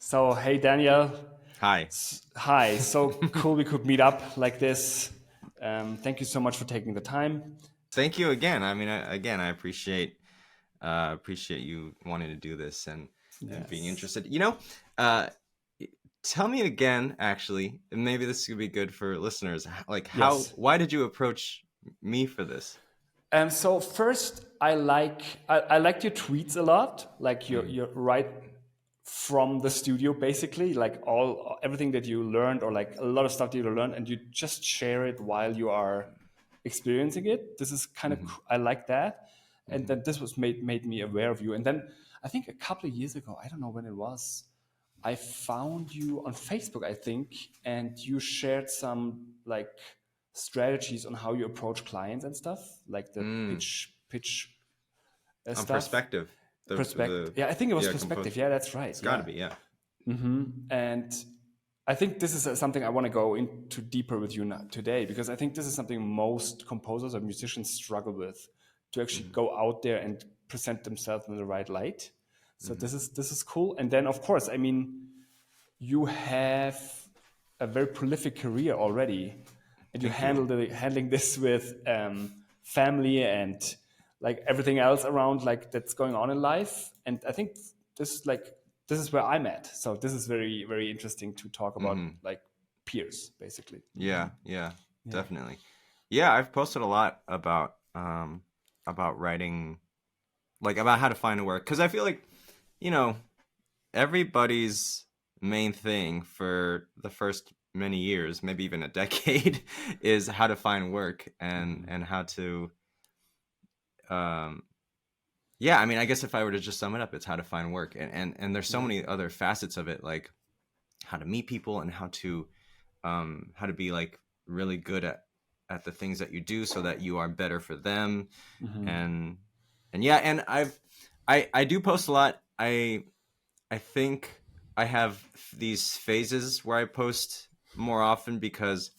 So, hey Daniel. Hi. Hi. So cool we could meet up like this. Thank you so much for taking the time. Thank you again. I mean, I appreciate you wanting to do this and being Yes. interested. Uh, tell me again, actually, and maybe this could be good for listeners. Like, Yes. why did you approach me for this? So first, I liked your tweets a lot. Like Mm, you're right from the studio, basically. Like all everything that you learned, or like a lot of stuff that you learned, and you just share it while you are experiencing it. This is kind of hmm I like that. And hmm then this was made me aware of you. And then I think a couple of years ago, I don't know when it was, I found you on Facebook, I think, and you shared some like strategies on how you approach clients and stuff, like the Mm. pitch On stuff. perspective, Perspective. the Yeah, I think it was yeah compose. perspective. Yeah, that's right. It's got to Yeah. be, yeah. And I think this is something I want to go into deeper with you today, because I think this is something most composers or musicians struggle with, to actually hmm go out there and present themselves in the right light. So hmm this is cool. And then of course, I mean, you have a very prolific career already, and you Thank you. handling this with family and like everything else around, like that's going on in life. And I think this is where I'm at. So this is very very interesting to talk about, hmm like peers, basically. Yeah, yeah, Yeah. definitely. Yeah, I've posted a lot about writing, like about how to find work, because I feel like, you know, everybody's main thing for the first many years, maybe even a decade, is how to find work and how to um yeah, I mean, I guess if I were to just sum it up, it's how to find work. And there's so Yeah. many other facets of it, like how to meet people and how to be like really good at the things that you do so that you are better for them. and and yeah, and I do post a lot. I think I have these phases where I post more often, because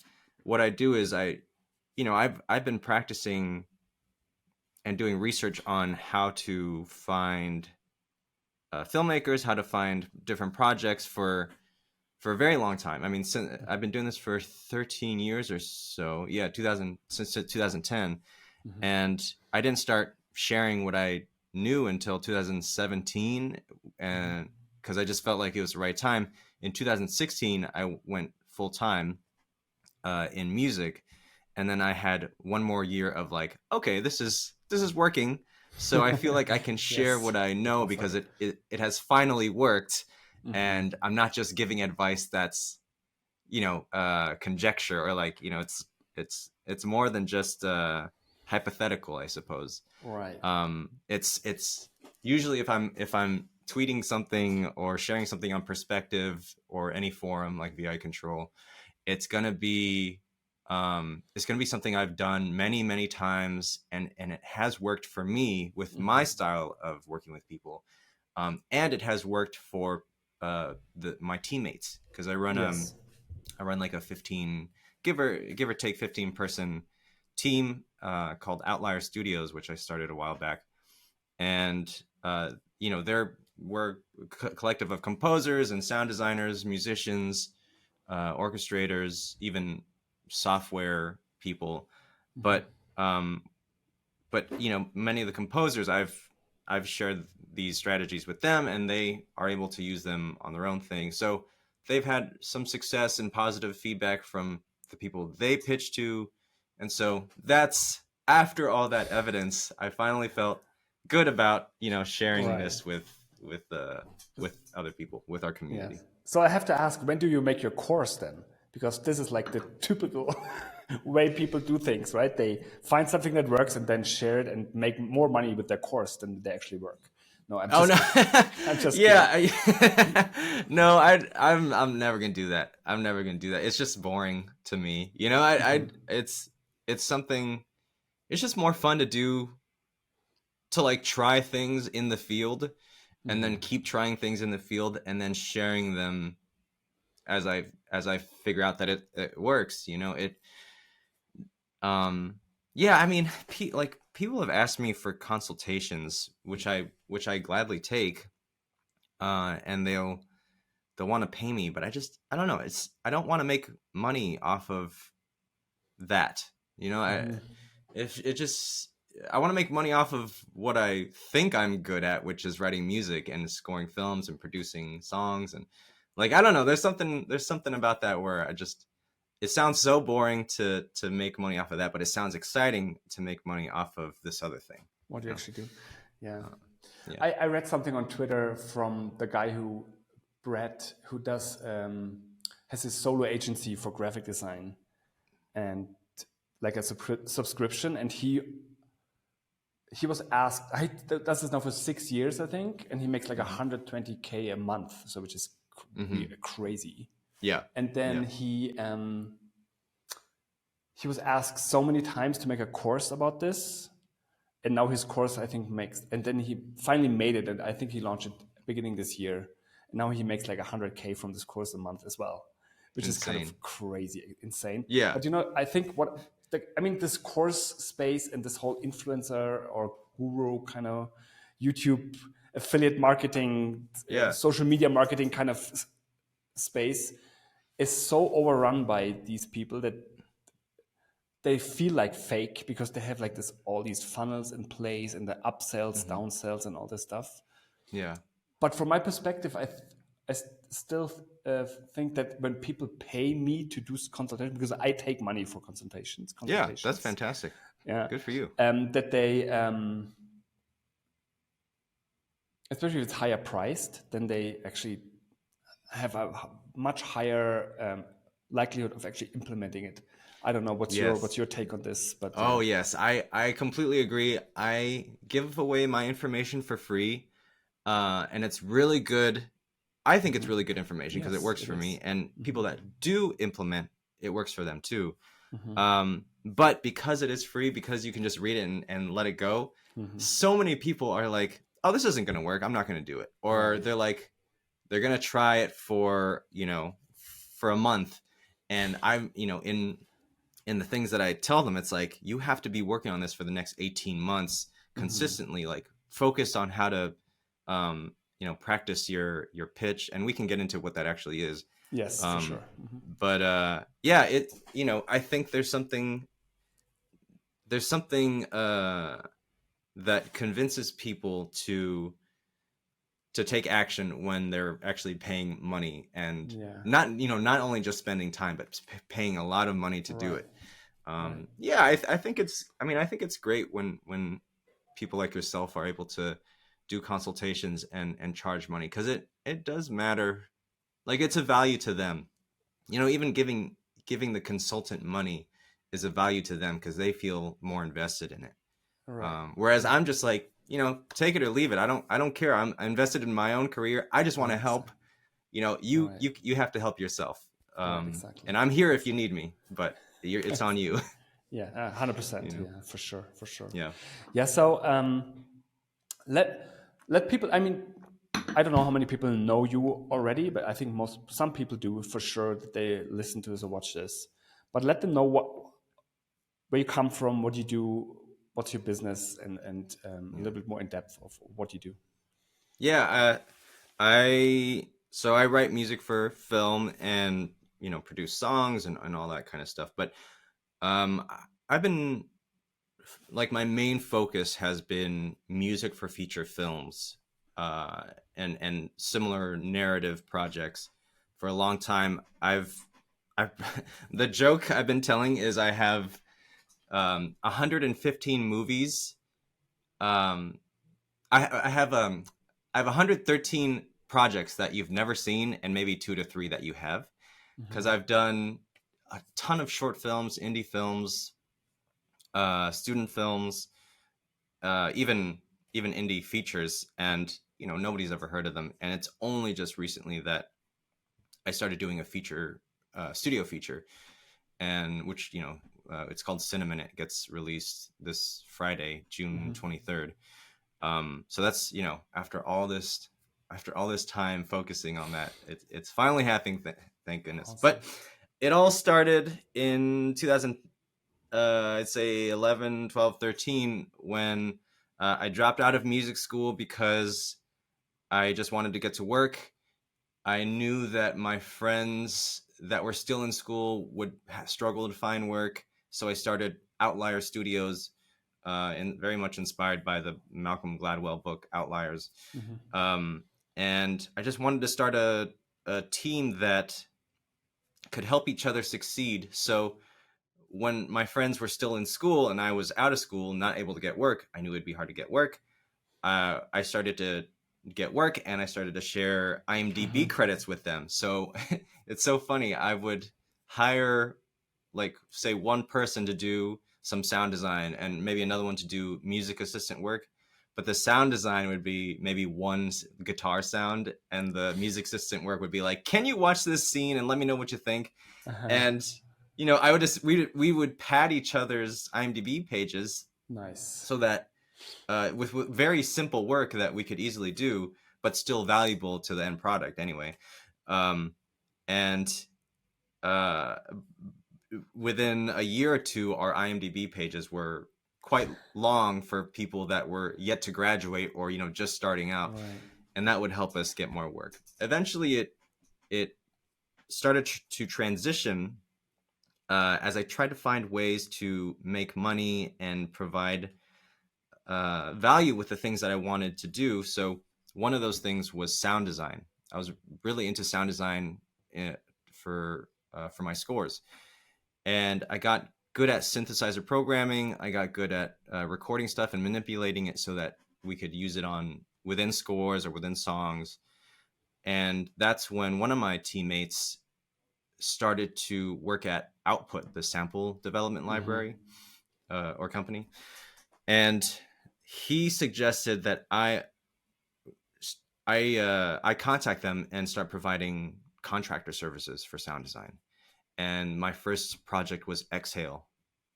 what I do is I've been practicing and doing research on how to find filmmakers, how to find different projects for a very long time. I mean, since I've been doing this for 13 years or so. Yeah, 2000 since 2010, and I didn't start sharing what I knew until 2017, and because I just felt like it was the right time. In 2016, I went full time in music, and then I had one more year of like, okay, this is working. So I feel like I can share Yes. what I know, because Offer. it has finally worked, and I'm not just giving advice that's conjecture, or like, it's more than just hypothetical, I suppose. Right. It's usually, if I'm tweeting something or sharing something on Perspective or any forum like VI Control, it's gonna be something I've done many many times, and it has worked for me with my style of working with people, and it has worked for my teammates, because Yes. I run like a 15, give or take 15-person team called Outlier Studios, which I started a while back. And we're a collective of composers and sound designers, musicians, orchestrators, even software people. But many of the composers, I've shared these strategies with them, and they are able to use them on their own thing. So they've had some success and positive feedback from the people they pitch to. And so that's, after all that evidence, I finally felt good about sharing Right. this with other people, with our Yeah. community. So I have to ask, when do you make your course then? Because this is like the typical way people do things, right? They find something that works and then share it and make more money with their course than they actually work. No, I'm Oh just no. kidding. I'm just Yeah, kidding. no, I'm never gonna do that. I'm never gonna do that. It's just boring to me. It's something. It's just more fun to do, to like try things in the field, and then keep trying things in the field, and then sharing them as I figure out that it works. Um, yeah. I mean, like, people have asked me for consultations, which I gladly take, and they'll want to pay me, but I don't know. I don't want to make money off of that. You know, if it just, I want to make money off of what I think I'm good at, which is writing music and scoring films and producing songs. And like, I don't know, there's something about that where it sounds so boring to make money off of that, but it sounds exciting to make money off of this other thing. What you actually do. Yeah. Yeah. I read something on Twitter from the guy Brett, who does, has his solo agency for graphic design and like a subscription. And he was asked, he does this now for 6 years, I think. And he makes like 120K a month. So which is crazy. Yeah. And then he was asked so many times to make a course about this. And now his course, I think, and then he finally made it. And I think he launched it beginning this year. And now he makes like 100K from this course a month as well, which Insane. is kind of crazy, insane. Yeah. But, you know, I think this course space and this whole influencer or guru kind of YouTube affiliate marketing, social media marketing kind of space is so overrun by these people that they feel like fake because they have like all these funnels in place and the upsells, downsells, and all this stuff. Yeah. But from my perspective, I still think that when people pay me to do consultation, because I take money for consultations. Yeah, that's fantastic. Yeah, good for you. That they, especially if it's higher priced, then they actually have a much higher likelihood of actually implementing it. I don't know what's your take on this, but yes, I completely agree. I give away my information for free, and it's really good. I think it's really good information because it works for me, and people that do implement it works for them too. But because it is free, because you can just read it and let it go, so many people are like, "Oh, this isn't going to work. I'm not going to do it," or they're like, they're going to try it for a month, and I'm in the things that I tell them, it's like, you have to be working on this for the next 18 months consistently, like focused on how to, practice your pitch. And we can get into what that actually is. Yes, for sure. But, I think there's something that convinces people to take action when they're actually paying money and not only just spending time, but paying a lot of money to do it. I think it's great when people like yourself are able to do consultations and charge money, because it does matter. Like, it's a value to them, even giving the consultant money is a value to them because they feel more invested in it. Whereas I'm just like, take it or leave it. I don't care. I'm invested in my own career. I just want to help. You have to help yourself. Exactly. And I'm here if you need me, but it's on you. 100%. Yeah, for sure. Yeah. So let people. I mean, I don't know how many people know you already, but I think some people do for sure, that they listen to this or watch this. But let them know where you come from, what you do, what's your business, and a little bit more in depth of what you do. Yeah, I write music for film and produce songs and all that kind of stuff. But I've been, like, my main focus has been music for feature films and similar narrative projects for a long time. I've the joke I've been telling is I have 115 movies. I have 113 projects that you've never seen, and maybe 2 to 3 that you have, because I've done a ton of short films, indie films, student films, even indie features, and nobody's ever heard of them. And it's only just recently that I started doing a feature, studio feature, and which it's called Cinnamon. It gets released this Friday, June 23rd. So that's after all this time focusing on that, it's finally happening. Thank goodness. Awesome. But it all started in 2000. I'd say 11, 12, 13, when I dropped out of music school because I just wanted to get to work. I knew that my friends that were still in school would struggle to find work, so I started Outlier Studios, and very much inspired by the Malcolm Gladwell book Outliers. Hmm. Um, and I just wanted to start a team that could help each other succeed. So when my friends were still in school and I was out of school, not able to get work, I knew it'd be hard to get work. I started to get work and I started to share IMDb credits with them. So it's so funny. I would hire, like, say, one person to do some sound design and maybe another one to do music assistant work. But the sound design would be maybe one guitar sound, and the music assistant work would be like, "Can you watch this scene and let me know what you think?" Uh-huh. And I would just we would pad each other's IMDb pages Nice. so that with very simple work that we could easily do, but still valuable to the end product anyway. And uh, within a year or two, our IMDb pages were quite long for people that were yet to graduate or just starting out, Right. and that would help us get more work. Eventually, it started to transition as I tried to find ways to make money and provide value with the things that I wanted to do. So one of those things was sound design. I was really into sound design for my scores, and I got good at synthesizer programming. I got good at recording stuff and manipulating it so that we could use it on within scores or within songs. And that's when one of my teammates started to work at Output, the sample development library or company, and he suggested that I contact them and start providing contractor services for sound design. And my first project was Exhale,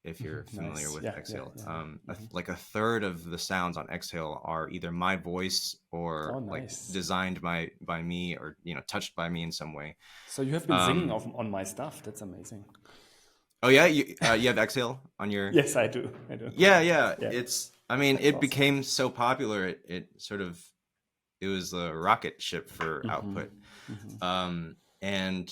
if you're familiar Nice. with Yeah, yeah, Exhale. yeah. Like a third of the sounds on Exhale are either my voice or Oh, like nice. designed by me or touched by me in some way. So you have been singing on my stuff. That's amazing. Oh yeah, you have Exhale on your. Yes, I do. I do. Yeah. Yeah, I mean, that's it awesome. became so popular. It was a rocket ship for Mm-hmm. Output. Mm-hmm. Um, and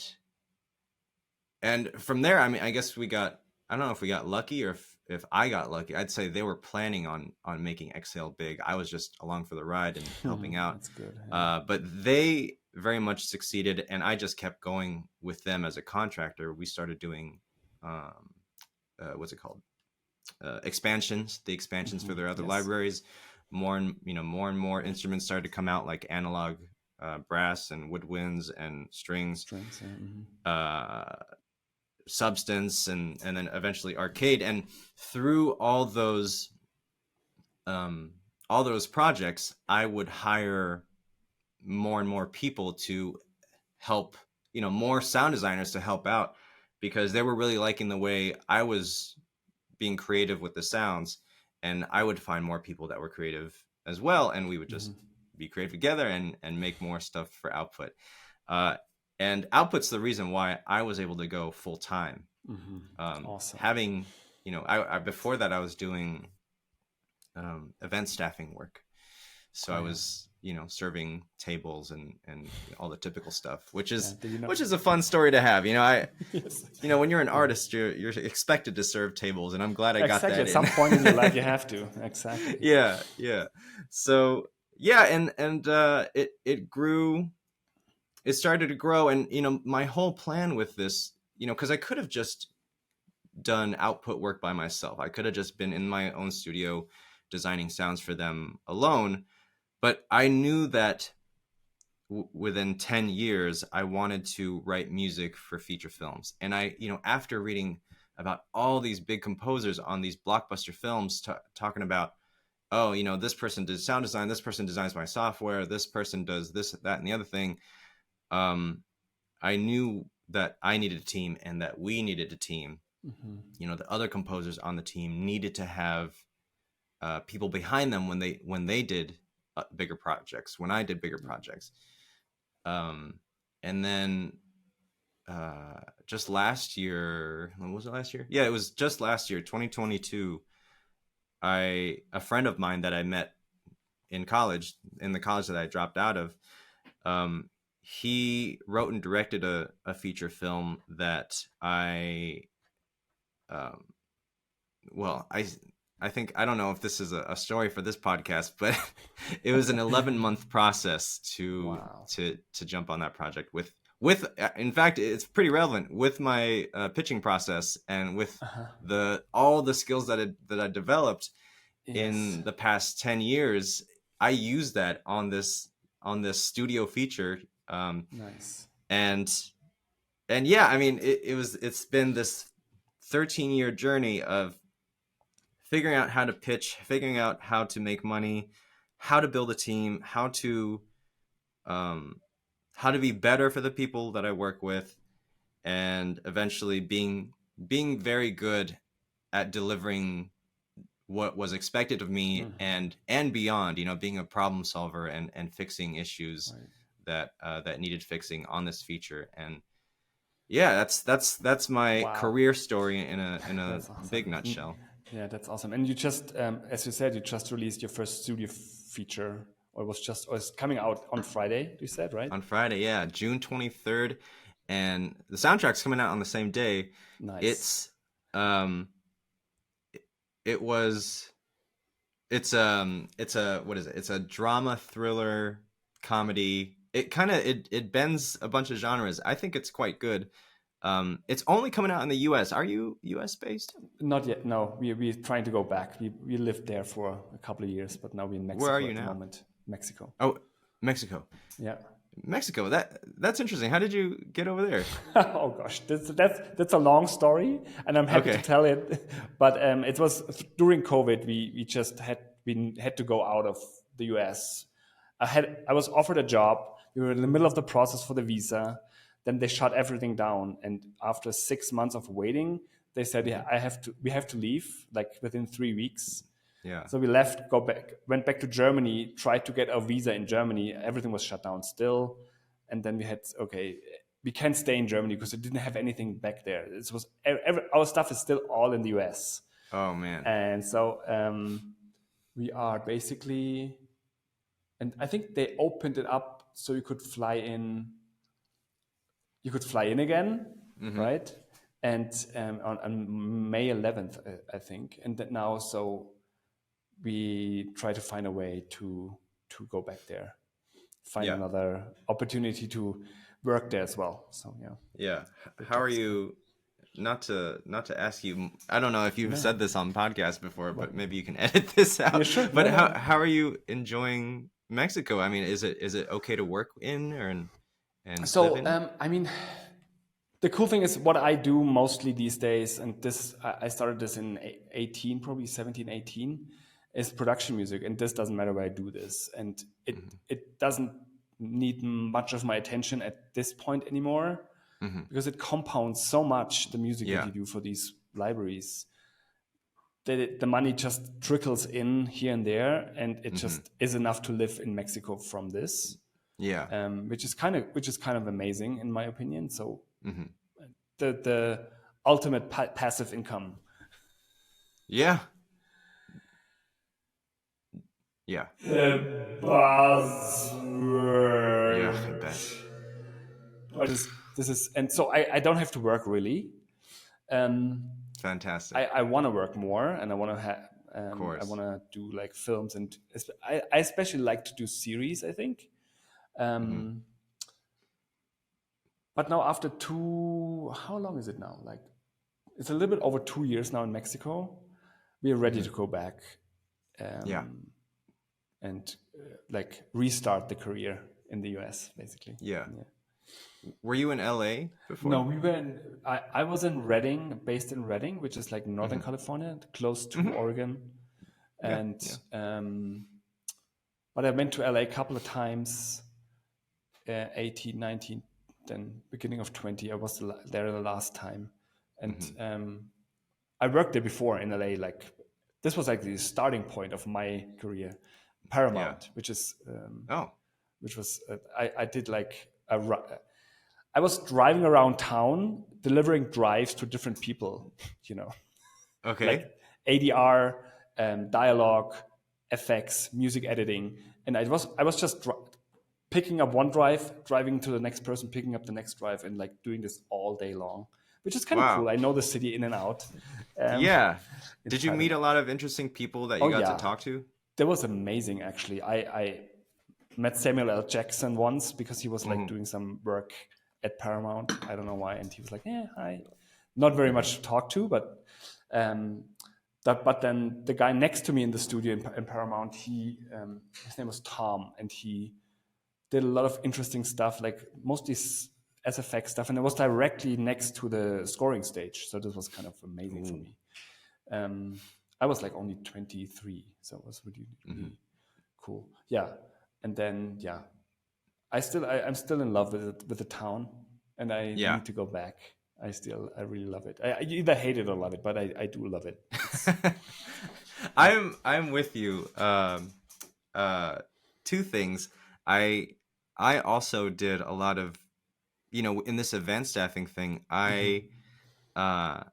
from there, I mean, I guess I don't know if we got lucky or if I got lucky. I'd say they were planning on making Exhale big. I was just along for the ride and helping out. That's good. Yeah. But they very much succeeded, and I just kept going with them as a contractor. We started doing, what's it called? Expansions, the expansions for their other Yes. libraries. More and more instruments started to come out, like analog brass and woodwinds and strings, Strings. Yeah. substance, and then eventually arcade. And through all those projects, I would hire more and more people to help, more sound designers to help out, because they were really liking the way I was being creative with the sounds, and I would find more people that were creative as well, and we would just be creative together and make more stuff for Output. And Output's the reason why I was able to go full time. Awesome. Having, I before that I was doing event staffing work, so I was serving tables and all the typical stuff, which is Did you know? which is a fun story to have. Yes. When you're an artist, you're expected to serve tables, and I'm glad I got Exactly. that At in. some point in your life, you have to. Exactly. Yeah. So yeah, and it grew. It started to grow, and my whole plan with this, because I could have just done Output work by myself. I could have just been in my own studio designing sounds for them alone, but I knew that within 10 years I wanted to write music for feature films. And I, after reading about all these big composers on these blockbuster films talking about, oh, this person does sound design, this person designs my software, this person does this, that, and the other thing, I knew that I needed a team and that we needed a team. The other composers on the team needed to have people behind them when they did bigger projects, when I did bigger projects. And then just last year, when was it last year? Yeah, it was just last year, 2022. A friend of mine that I met in college, in the college that I dropped out of, he wrote and directed a feature film that um, well, I think, I don't know if this is a story for this podcast, but it was an 11-month process Wow. to jump on that project with in fact, it's pretty relevant with my pitching process and with all the skills that I developed Yes. in the past 10 years. I used that on this studio feature, Nice. and yeah, I mean, it's been this 13-year journey of figuring out how to pitch, figuring out how to make money, how to build a team, um, how to be better for the people that I work with, and eventually being very good at delivering what was expected of me, and beyond. Being a problem solver and fixing issues Right. that needed fixing on this feature. And yeah, that's my Wow. career story in a That's awesome. big nutshell. Yeah, that's awesome. And you just, as you said, you just released your first studio feature, or or it's coming out on Friday. You said, right? On Friday, yeah, June 23rd, and the soundtrack's coming out on the same day. Nice. It's um, it was it's a what is it? It's a drama, thriller, comedy. It bends a bunch of genres. I think it's quite good. It's only coming out in the U.S. Are you U.S. based? Not yet. No, we're trying to go back. We lived there for a couple of years, but now we're in Where are Mexico you at the now? moment. Mexico. Oh, Mexico. Yeah. Mexico. That's interesting. How did you get over there? Oh gosh, that's a long story, and I'm happy to Okay. tell it. But it was during COVID. We had to go out of the US. I was offered a job. We were in the middle of the process for the visa. Then they shut everything down, and after 6 months of waiting, they said, "Yeah, we have to leave like within 3 weeks." Yeah. So we left, went back to Germany, tried to get our visa in Germany. Everything was shut down still. And then we can't stay in Germany because it didn't have anything back there. It was our stuff is still all in the US. Oh man. And so we are basically, and I think they opened it up so you could fly in. You could fly in again, right? And on May 11th, I think. And that now, so we try to find a way to go back there, find Yeah. another opportunity to work there as well. So yeah. Yeah. Big How are talks. you? Not to ask you. I don't know if you've No. said this on podcast before, but maybe you can edit this out. Yeah, sure. But No, no, no. how are you enjoying Mexico? I mean, is it okay to work in and live So in? I mean, the cool thing is what I do mostly these days, and I started this in 18, probably 17, 18, is production music. And this doesn't matter where I do this. And it doesn't need much of my attention at this point anymore because it compounds so much, the music that Yeah. you do for these libraries, that the money just trickles in here and there, and it just is enough to live in Mexico from this, Yeah. which is kind of amazing in my opinion. So the ultimate passive income. Yeah. Yeah. The buzzword. Yeah. I bet. This is, and so I don't have to work really. Fantastic. I want to work more, and I want to have. Of course. I want to do like films, and I especially like to do series, I think. But now after how long is it now? Like, it's a little bit over 2 years now in Mexico. We are ready to go back. Yeah. And like restart the career in the US, basically. Yeah. Were you in LA before? No, we were in, I was in Redding, based in Redding, which is like Northern California, close to Oregon. And, but I went to LA a couple of times, 18, 19, then beginning of 20, I was there the last time. And I worked there before in LA, like, this was like the starting point of my career. Paramount, which is, which was, I did like, I was driving around town, delivering drives to different people, Okay. like ADR, dialogue, effects, music editing. And I was just picking up one drive, driving to the next person, picking up the next drive, and like doing this all day long, which is kind of cool. Wow. I know the city in and out. Yeah. It's Did you meet fabulous. a lot of interesting people that you Oh got to yeah, talk to? that was amazing actually. I met Samuel L. Jackson once because he was like Mhm. doing some work at Paramount. I don't know why, and he was like, "Yeah, hi." Not very much to talk to, but but then the guy next to me in the studio in Paramount, his name was Tom, and he did a lot of interesting stuff, like mostly SFX stuff, and it was directly next to the scoring stage. So this was kind of amazing for Ooh. me. I was like only 23, so it was really, Mhm. really cool. Yeah, and then yeah, I'm still in love with the town, and I Yeah. need to go back. I really love it. I either hate it or love it, but I do love it. It's, yeah. I'm with you. Uh, two things. I I also did a lot of, in this event staffing thing. Uh,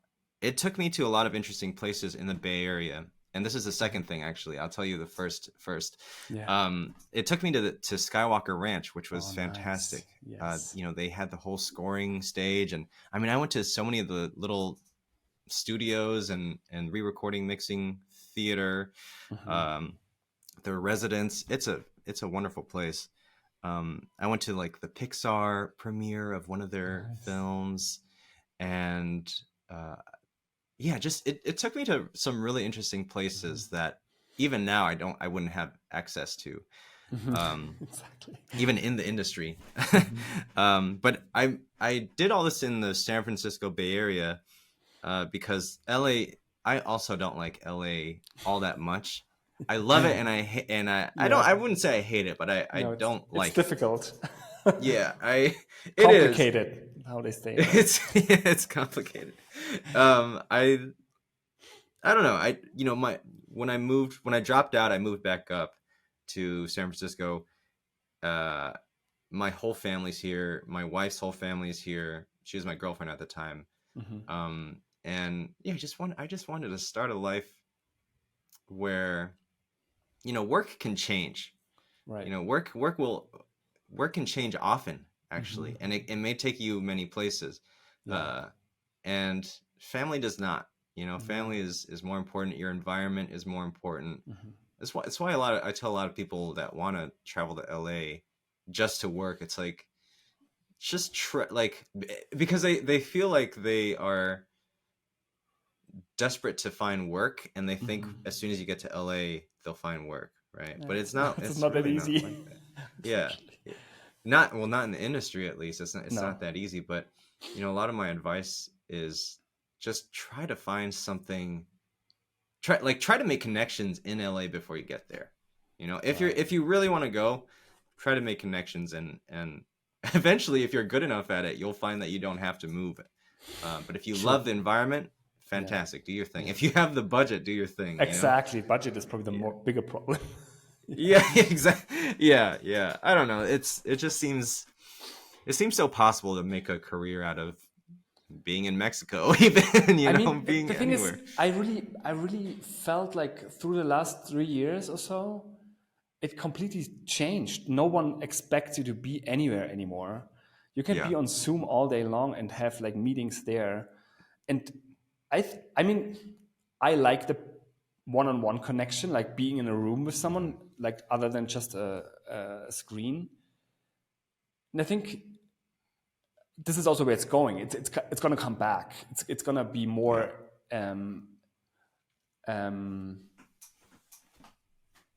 it took me to a lot of interesting places in the Bay Area. And this is the second thing, actually. I'll tell you the first. Yeah. It took me to Skywalker Ranch, which was Oh, nice. fantastic. Yes. They had the whole scoring stage, and I mean, I went to so many of the little studios and re-recording mixing theater, um, the residence. It's a wonderful place. I went to like the Pixar premiere of one of their Nice. films, and uh, yeah, just it took me to some really interesting places that even now I wouldn't have access to, Exactly. even in the industry. But I did all this in the San Francisco Bay Area, because LA. I also don't like LA all that much. I love it, and Yeah. I wouldn't say I hate it, but I No, don't it's like it. difficult. Yeah, it is. Complicated, how they say, right? It's complicated. I don't know. My when I dropped out, I moved back up to San Francisco. Uh, my whole family's here. My wife's whole family is here. She was my girlfriend at the time. And yeah, I just wanted to start a life where, work can change. Right. Work can change often, actually, and it may take you many places. Yeah. Uh, and family does not. Family is more important. Your environment is more important. It's why I tell a lot of people that want to travel to LA just to work. It's like, just like, because they feel like they are desperate to find work, and they think as soon as you get to LA they'll find work, right? But it's not. It's It's not that really not easy. like that. Yeah. Unfortunately. Not in the industry, at least. It's No. not that easy. But a lot of my advice is just try to find something. Try to make connections in LA before you get there. If you really want to go, try to make connections, and eventually, if you're good enough at it, you'll find that you don't have to move. But if you Sure. love the environment, fantastic. Do your thing. If you have the budget, do your thing. Exactly. Budget is probably the bigger problem. Yeah, exactly. Yeah. I don't know. It seems so possible to make a career out of being in Mexico, even, I mean, being the thing anywhere. is, I really felt like through the last 3 years or so, it completely changed. No one expects you to be anywhere anymore. You can Yeah. be on Zoom all day long and have like meetings there. And I mean, I like the one-on-one connection, like being in a room with someone, like other than just a screen. And I think this is also where it's going. It's going to come back. It's going to be more.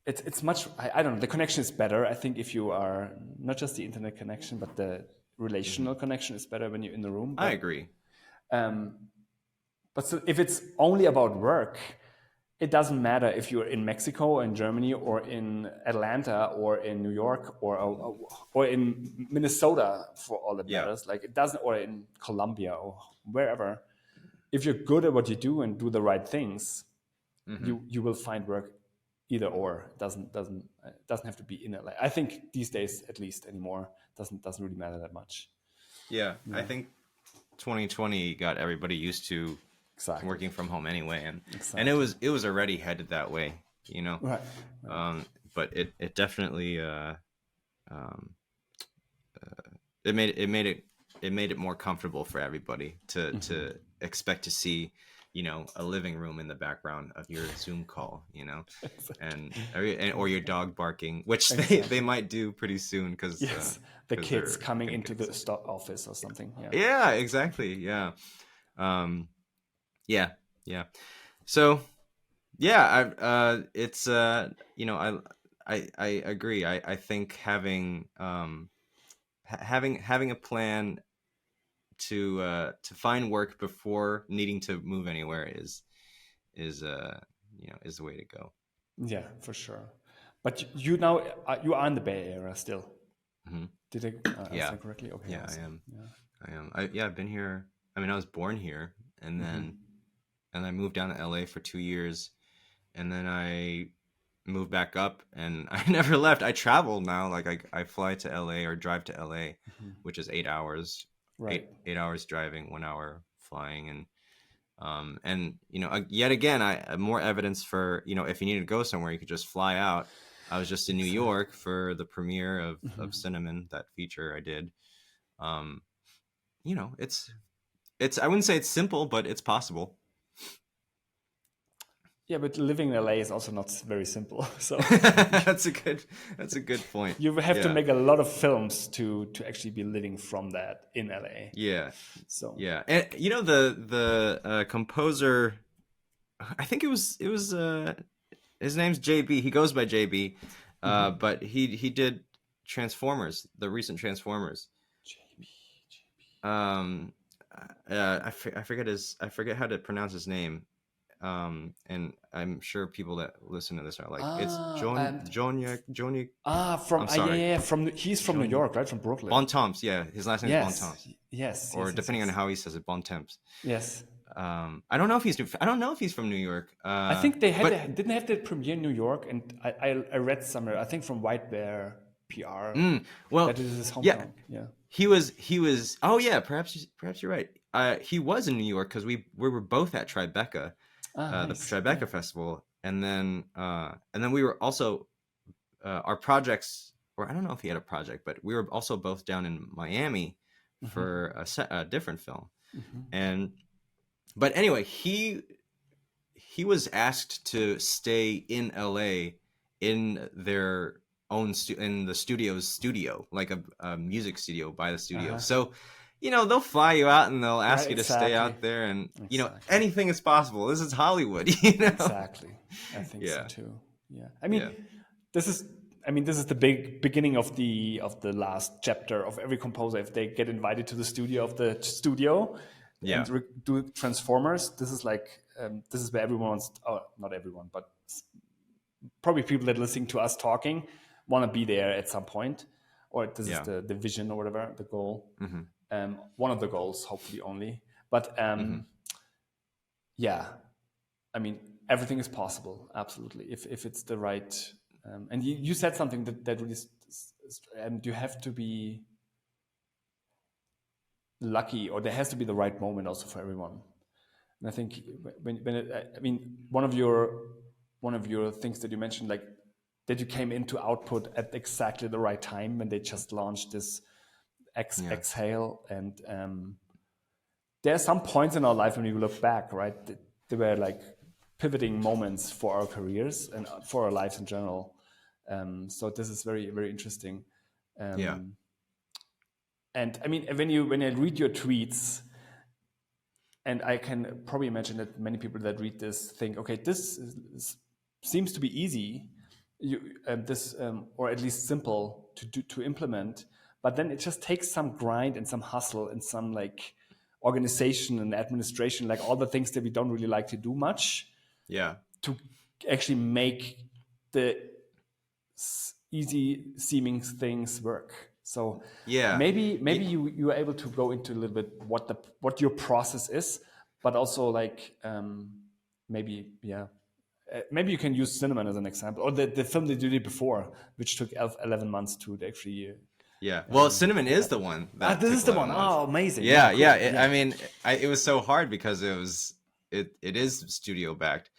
It's much. I don't know. The connection is better. I think if you are not just the internet connection, but the relational connection is better when you're in the room. I agree. But so if it's only about work, it doesn't matter if you're in Mexico or in Germany or in Atlanta or in New York or in Minnesota, for all that Yeah. matters. Like it doesn't, or in Colombia or wherever. If you're good at what you do and do the right things, you will find work either or. It doesn't have to be in LA. I think these days, at least anymore, doesn't really matter that much. Yeah. I think 2020 got everybody used to Exactly. working from home anyway, and Exactly. it was already headed that way, Right. But it definitely it made it more comfortable for everybody to expect to see, you know, a living room in the background of your Zoom call, you know, or your dog barking, which they might do pretty soon because Yes, the kids they're coming gonna into get the stock office or something. Yeah. yeah, exactly. Yeah. Um, yeah. Yeah. So yeah, it's you know, I agree. I think having having a plan to find work before needing to move anywhere is you know, is the way to go. Yeah, for sure. But you now you are in the Bay Area still. Hmm. Did I Yeah. understand correctly? Okay, Yeah, I awesome. am. Yeah. I am. Yeah, I've been here. I mean, I was born here, and Hmm. then I moved down to LA for 2 years, and then I moved back up, and I never left. I travel now. Like I fly to LA or drive to LA, Hmm. which is 8 hours, Right. 8 hours driving, 1 hour flying, and you know, yet again, I more evidence for, you know, if you need to go somewhere, you could just fly out. I was just in New Exactly. York for the premiere Hmm. of Cinnamon, that feature I did. Um, you know, it's I wouldn't say it's simple, but it's possible. Yeah, but living in LA is also not very simple. So that's a good point. you have to Yeah. make a lot of films to actually be living from that in LA. Yeah. So Yeah. And you know, the composer, I think it was his name's JB. He goes by JB. mhm. But he did Transformers, the recent Transformers. JB. Um I forget how to pronounce his name. And I'm sure people that listen to this are like, it's Ah, and Jonia. from I'm yeah, sorry. yeah, he's from New Jonia York, right? From Brooklyn. Bontemps. Yeah, his last name is Yes, Bontemps, yes, or yes, yes, depending on yes, how he says it, Bontemps. yes. I don't know if he's from New York. I think they But didn't have the premiere in New York, and I read somewhere. I think from White Bear PR well, that it is his yeah, hometown. Yeah. he was. Oh yeah, perhaps you're right. He was in New York because we were both at Tribeca, Ah, the nice. Yeah. Tribeca Festival, and then we were also our projects. Or I don't know if he had a project, but we were also both down in Miami Hmm. for a different film. Hmm. And but anyway, he was asked to stay in LA in their in the studio's studio, like a music studio by the studio. Uh-huh. So, you know, they'll fly you out and they'll Yeah, ask you to stay exactly. out there, and you know, Exactly. anything is possible. This is Hollywood, you know. Exactly. I think so Yeah, too. Yeah. I yeah, mean, this is this is the big beginning of the last chapter of every composer. If they get invited to the studio of the studio yeah, and do Transformers, this is like this is where everyone wants. Oh, not everyone, but probably people that are listening to us talking want to be there at some point, or this is yeah. the vision or whatever, the goal. Hmm. One of the goals, hopefully only. But Hmm. yeah, I mean, everything is possible, absolutely, if it's the right. And you said something that really, and you have to be lucky, or there has to be the right moment also for everyone. And I think when I mean, one of your things that you mentioned, like that you came into output at exactly the right time when they just launched this Yeah, exhale, and there are some points in our life when we look back, right? They were like pivoting moments for our careers and for our lives in general. So this is very, very interesting. yeah, Um, and I mean, when I read your tweets, and I can probably imagine that many people that read this think, okay, seems to be easy, or at least simple to implement, but then it just takes some grind and some hustle and some like organization and administration, like all the things that we don't really like to do much, yeah, to actually make the easy seeming things work. So yeah. maybe you are able to go into a little bit what your process is, but also like maybe yeah. Maybe you can use Cinnamon as an example, or the film that you did before, which took 11 months to actually Yeah. Well, Cinnamon get is up. the one Ah, that this took is the 11 one. months. Oh, amazing. Yeah, Yeah, yeah. cool. I Yeah. mean, it was so hard because it is studio backed.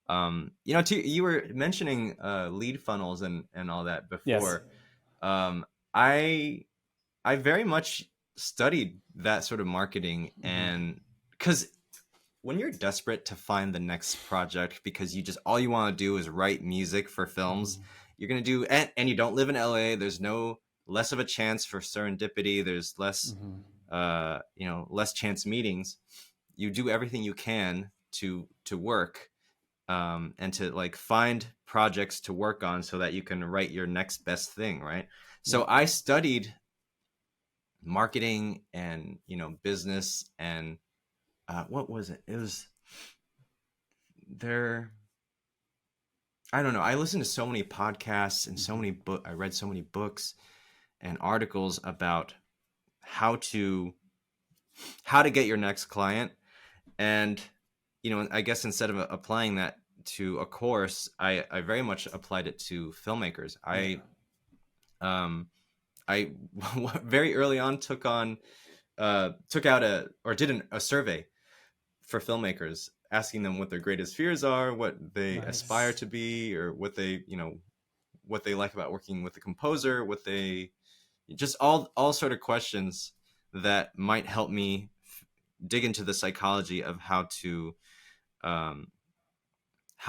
You know, you were mentioning lead funnels and all that Yes. before. Um, I I very much studied that sort of marketing, and because when you're desperate to find the next project because you just all you want to do is write music for films, you're going to do, and you don't live in LA, there's no less of a chance for serendipity, there's less less chance meetings. You do everything you can to work, and to like find projects to work on so that you can write your next best thing, right? So I studied marketing and business, and what was it? It was there. I don't know. I listened to so many podcasts and so many I read so many books and articles about how to get your next client. And I guess instead of applying that to a course, I very much applied it to filmmakers. I very early on took out did a survey for filmmakers, asking them what their greatest fears are, what they aspire to be, or what they like about working with the composer, what they just all sort of questions that might help me dig into the psychology of how to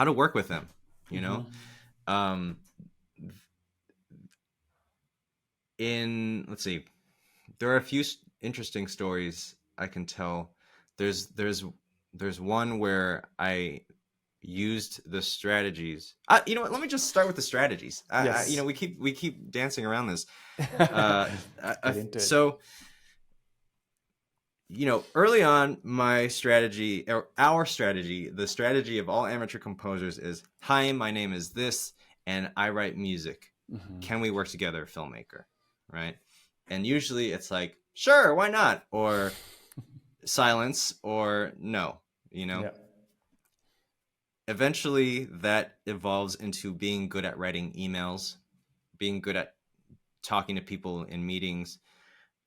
work with them, um let's see, there are a few interesting stories I can tell. There's one where I used the strategies. You know what? Let me just start with the strategies. We keep dancing around this. So, early on, my strategy, or our strategy, the strategy of all amateur composers is, hi, my name is this, and I write music. Can we work together, filmmaker? Right? And usually it's like, sure, why not? Or silence, or no, Eventually that evolves into being good at writing emails, being good at talking to people in meetings.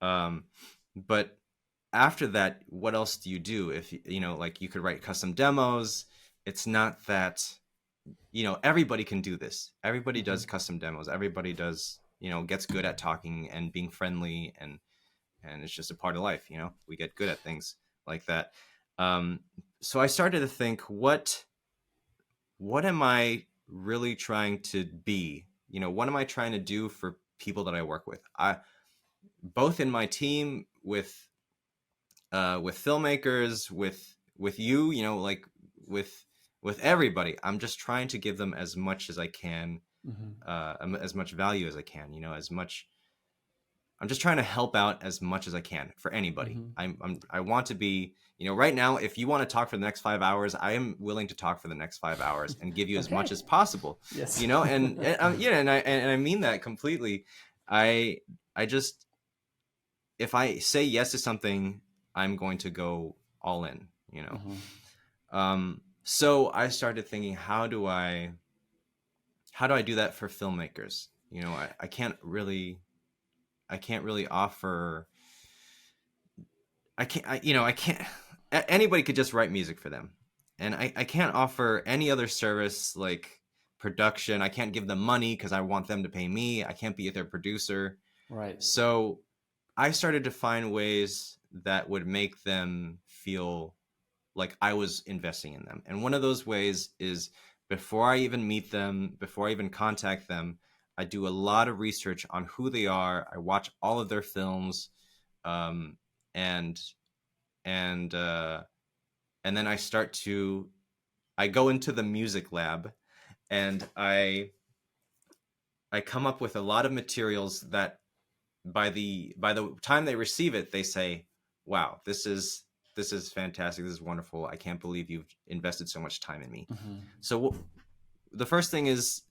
But after that, what else do you do? If like, you could write custom demos. It's not that, everybody can do this. Everybody does custom demos. Everybody does, gets good at talking and being friendly, and it's just a part of life. We get good at things like that. So I started to think, what am I really trying to be? What am I trying to do for people that I work with? Both in my team, with filmmakers, with you, like with everybody. I'm just trying to give them as much as I can, as much value as I can. I'm just trying to help out as much as I can for anybody. I want to be, right now, if you want to talk for the next 5 hours, I am willing to talk for the next 5 hours and give you as much as possible. Yes. And I mean that completely. I just, if I say yes to something, I'm going to go all in, So I started thinking, how do I do that for filmmakers? I can't really offer. I can't. Anybody could just write music for them, and I can't offer any other service like production. I can't give them money because I want them to pay me. I can't be their producer. Right. So I started to find ways that would make them feel like I was investing in them. And one of those ways is, before I even meet them, before I even contact them, I do a lot of research on who they are. I watch all of their films, and then I go into the music lab, and I come up with a lot of materials that by the time they receive it, they say, wow, this is fantastic. This is wonderful. I can't believe you've invested so much time in me. So the first thing is,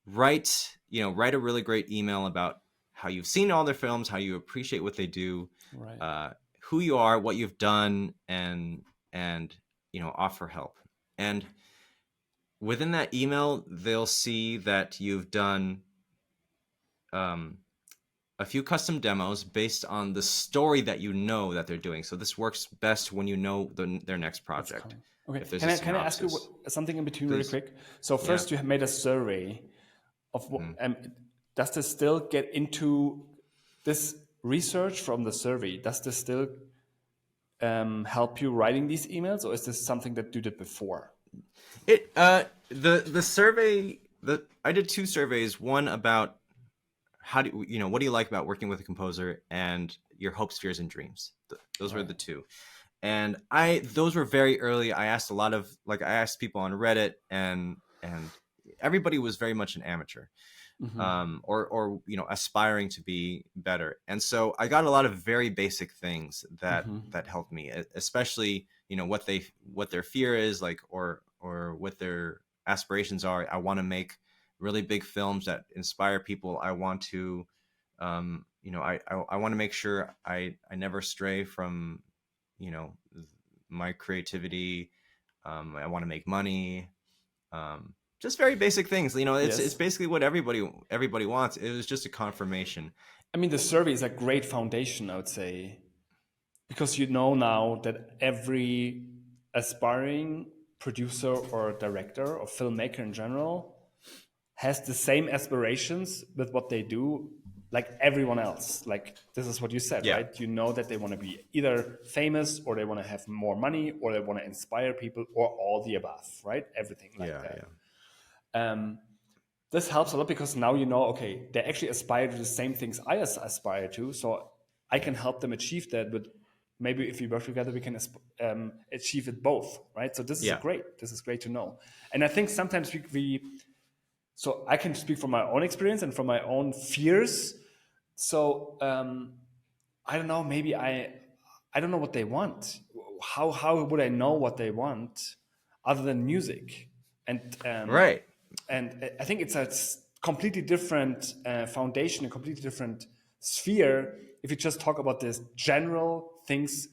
write a really great email about how you've seen all their films, how you appreciate what they do, who you are, what you've done, and offer help. And within that email, they'll see that you've done a few custom demos based on the story that that they're doing. So this works best when their next project. Okay. Can I ask you something in between? Please. Really quick? So first, you have made a survey of what, does this still get into this research from the survey, does this still help you writing these emails, or is this something that you did before? The survey, I did 2 surveys, one about what do you like about working with a composer, and your hopes, fears, and dreams. Those were the 2. And those were very early. I asked a lot of, I asked people on Reddit, and everybody was very much an amateur, or aspiring to be better. And so I got a lot of very basic things that helped me, especially what their fear is, or what their aspirations are. I want to make really big films that inspire people. I want to I want to make sure I never stray from my creativity. I want to make money. Just very basic things. It's basically what everybody wants. It was just a confirmation. I mean, the survey is a great foundation, I would say, because now that every aspiring producer or director or filmmaker in general has the same aspirations with what they do, like everyone else. Like, this is what you said, right? You know that they want to be either famous, or they want to have more money, or they want to inspire people, or all the above, right? Everything like that. This helps a lot, because now okay, they actually aspire to the same things I aspire to, so I can help them achieve that. But maybe if we work together, we can achieve it both, right? So this is great. This is great to know. And I think sometimes so I can speak from my own experience and from my own fears. So I don't know. Maybe I don't know what they want. How would I know what they want other than music? And Right. And I think it's a completely different foundation, a completely different sphere, if you just talk about this general things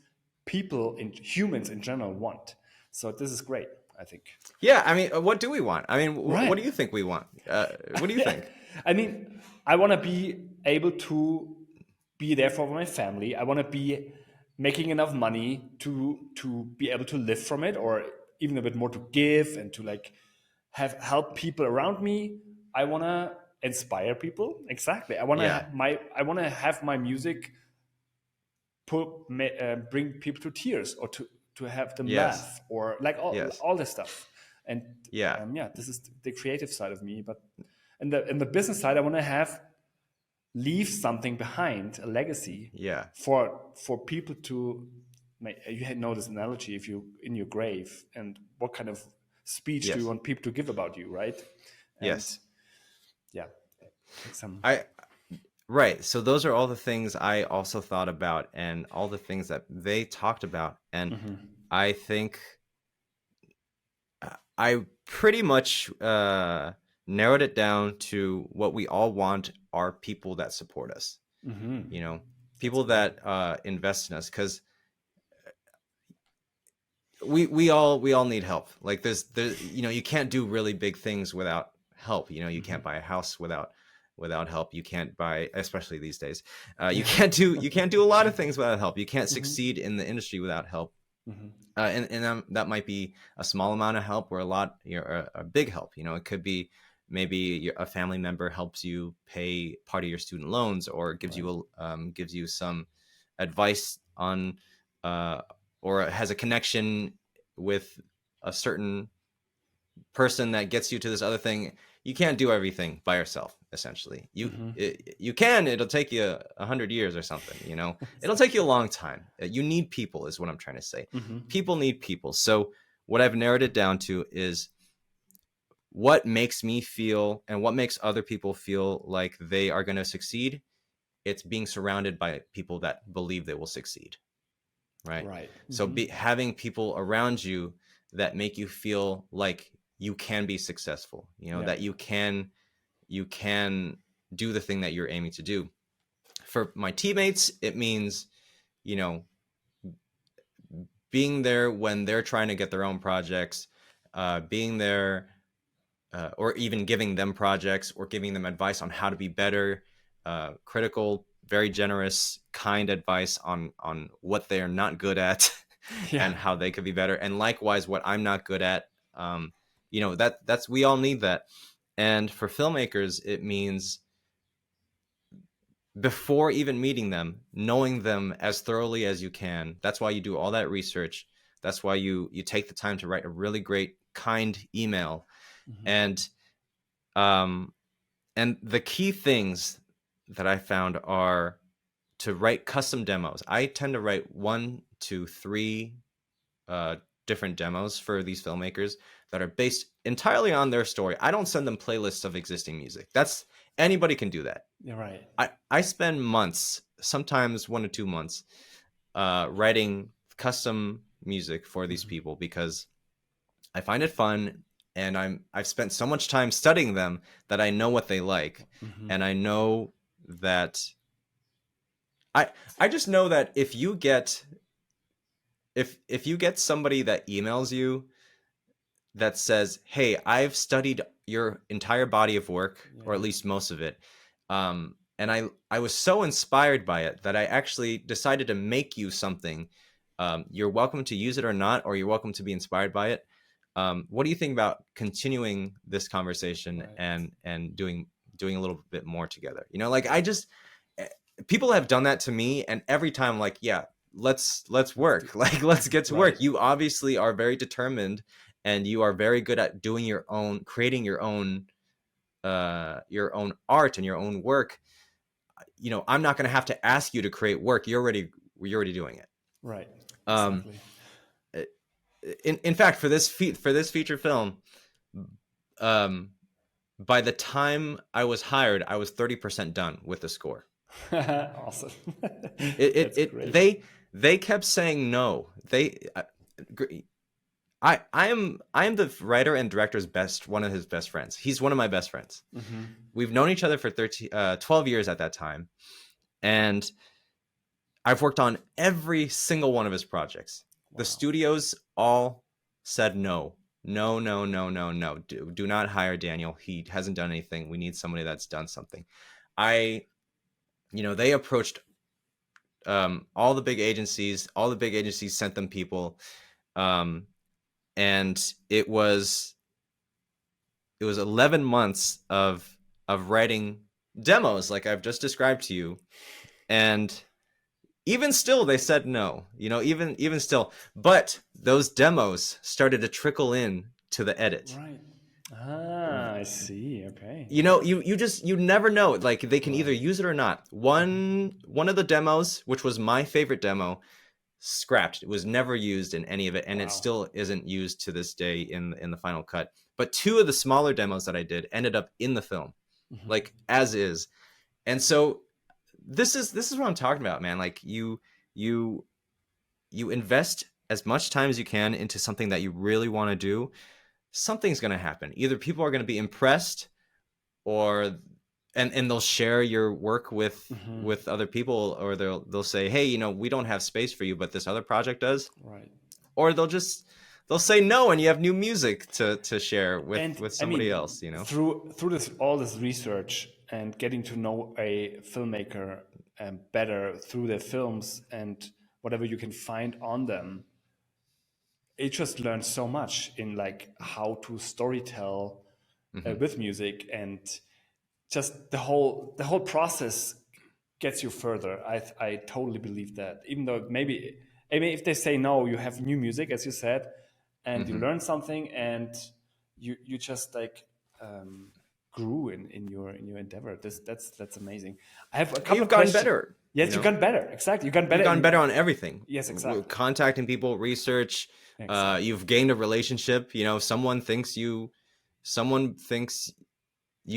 humans in general want. So this is great, I think. Yeah, I mean, what do we want? I mean, what do you think we want? What do you think? I mean, I want to be able to be there for my family. I want to be making enough money to be able to live from it, or even a bit more to give, and to help people around me. I want to inspire people. Exactly. I want to have my music bring people to tears, or to have them laugh, or all this stuff. And this is the creative side of me. But in the business side, I want to leave something behind, a legacy. For people to you know this analogy, if you in your grave, and what kind of speech do you want people to give about you, right? Right. So those are all the things I also thought about, and all the things that they talked about. And I think I pretty much narrowed it down to what we all want are people that support us. People that invest in us, because we all need help. Like there's you can't do really big things without help. You can't buy a house without help. You can't buy, especially these days, you can't do a lot of things without help. You can't succeed in the industry without help. And that might be a small amount of help, or a lot, a big help. It could be maybe a family member helps you pay part of your student loans, or gives you some advice on or has a connection with a certain person that gets you to this other thing. You can't do everything by yourself, essentially. You can. It'll take you 100 years or something. It'll take you a long time. You need people, is what I'm trying to say. People need people. So what I've narrowed it down to is what makes me feel, and what makes other people feel like they are going to succeed. It's being surrounded by people that believe they will succeed. Right. So having people around you that make you feel like you can be successful, that you can do the thing that you're aiming to do. For my teammates, it means, being there when they're trying to get their own projects, being there, or even giving them projects, or giving them advice on how to be better, critical, very generous, kind advice on what they are not good at and how they could be better. And likewise, what I'm not good at, that's, we all need that. And for filmmakers, it means before even meeting them, knowing them as thoroughly as you can. That's why you do all that research. That's why you take the time to write a really great, kind email. And the key things that I found are to write custom demos. I tend to write 1 to 3 different demos for these filmmakers that are based entirely on their story. I don't send them playlists of existing music. That's anybody can do that. You're right. I spend months, sometimes 1 to 2 months, writing custom music for these people because I find it fun, and I've spent so much time studying them that I know what they like, and I know that I just know that if you get somebody that emails you that says, "Hey, I've studied your entire body of work, or at least most of it, and I was so inspired by it that I actually decided to make you something. You're welcome to use it or not, or you're welcome to be inspired by it. What do you think about continuing this conversation and doing a little bit more together?" You know, like people have done that to me, and every time, like, yeah, let's work. Like, let's get to work. You obviously are very determined, and you are very good at doing creating your own art and your own work. You know, I'm not going to have to ask you to create work. You're already doing it. Right. Exactly. In fact, for this feature film, by the time I was hired, I was 30% done with the score. Awesome. They kept saying no. I am the writer and director's one of his best friends. He's one of my best friends. We've known each other for 12 years at that time, and I've worked on every single one of his projects. Wow. The studios all said no. Do not hire Daniel. He hasn't done anything. We need somebody that's done something. They approached all the big agencies. All the big agencies sent them people, and it was 11 months of writing demos, like I've just described to you, and even still, they said no. You know, even still, but those demos started to trickle in to the edit. Right. Ah, I see. Okay. You know, you never know. Like, they can either use it or not. One of the demos, which was my favorite demo, scrapped. It was never used in any of it, and it still isn't used to this day in the final cut. But 2 of the smaller demos that I did ended up in the film, like as is. And so this is what I'm talking about, man. Like, you invest as much time as you can into something that you really want to do. Something's going to happen. Either people are going to be impressed, or and they'll share your work with other people, or they'll say, "Hey, you know, we don't have space for you, but this other project does." Right. Or they'll say no, and you have new music to share with somebody else, you know. Through all this research and getting to know a filmmaker better through their films and whatever you can find on them, it just learns so much in like how to storytell with music, and just the whole process gets you further. I totally believe that. Even though maybe if they say no, you have new music, as you said, and you learn something, and you just like grew in your endeavor. That's amazing. I have a couple. You've gotten better. Yes, you've gotten better. Exactly, you've gotten better. You've gotten better on everything. Yes, exactly. Contacting people, research. Exactly. You've gained a relationship. You know, someone thinks you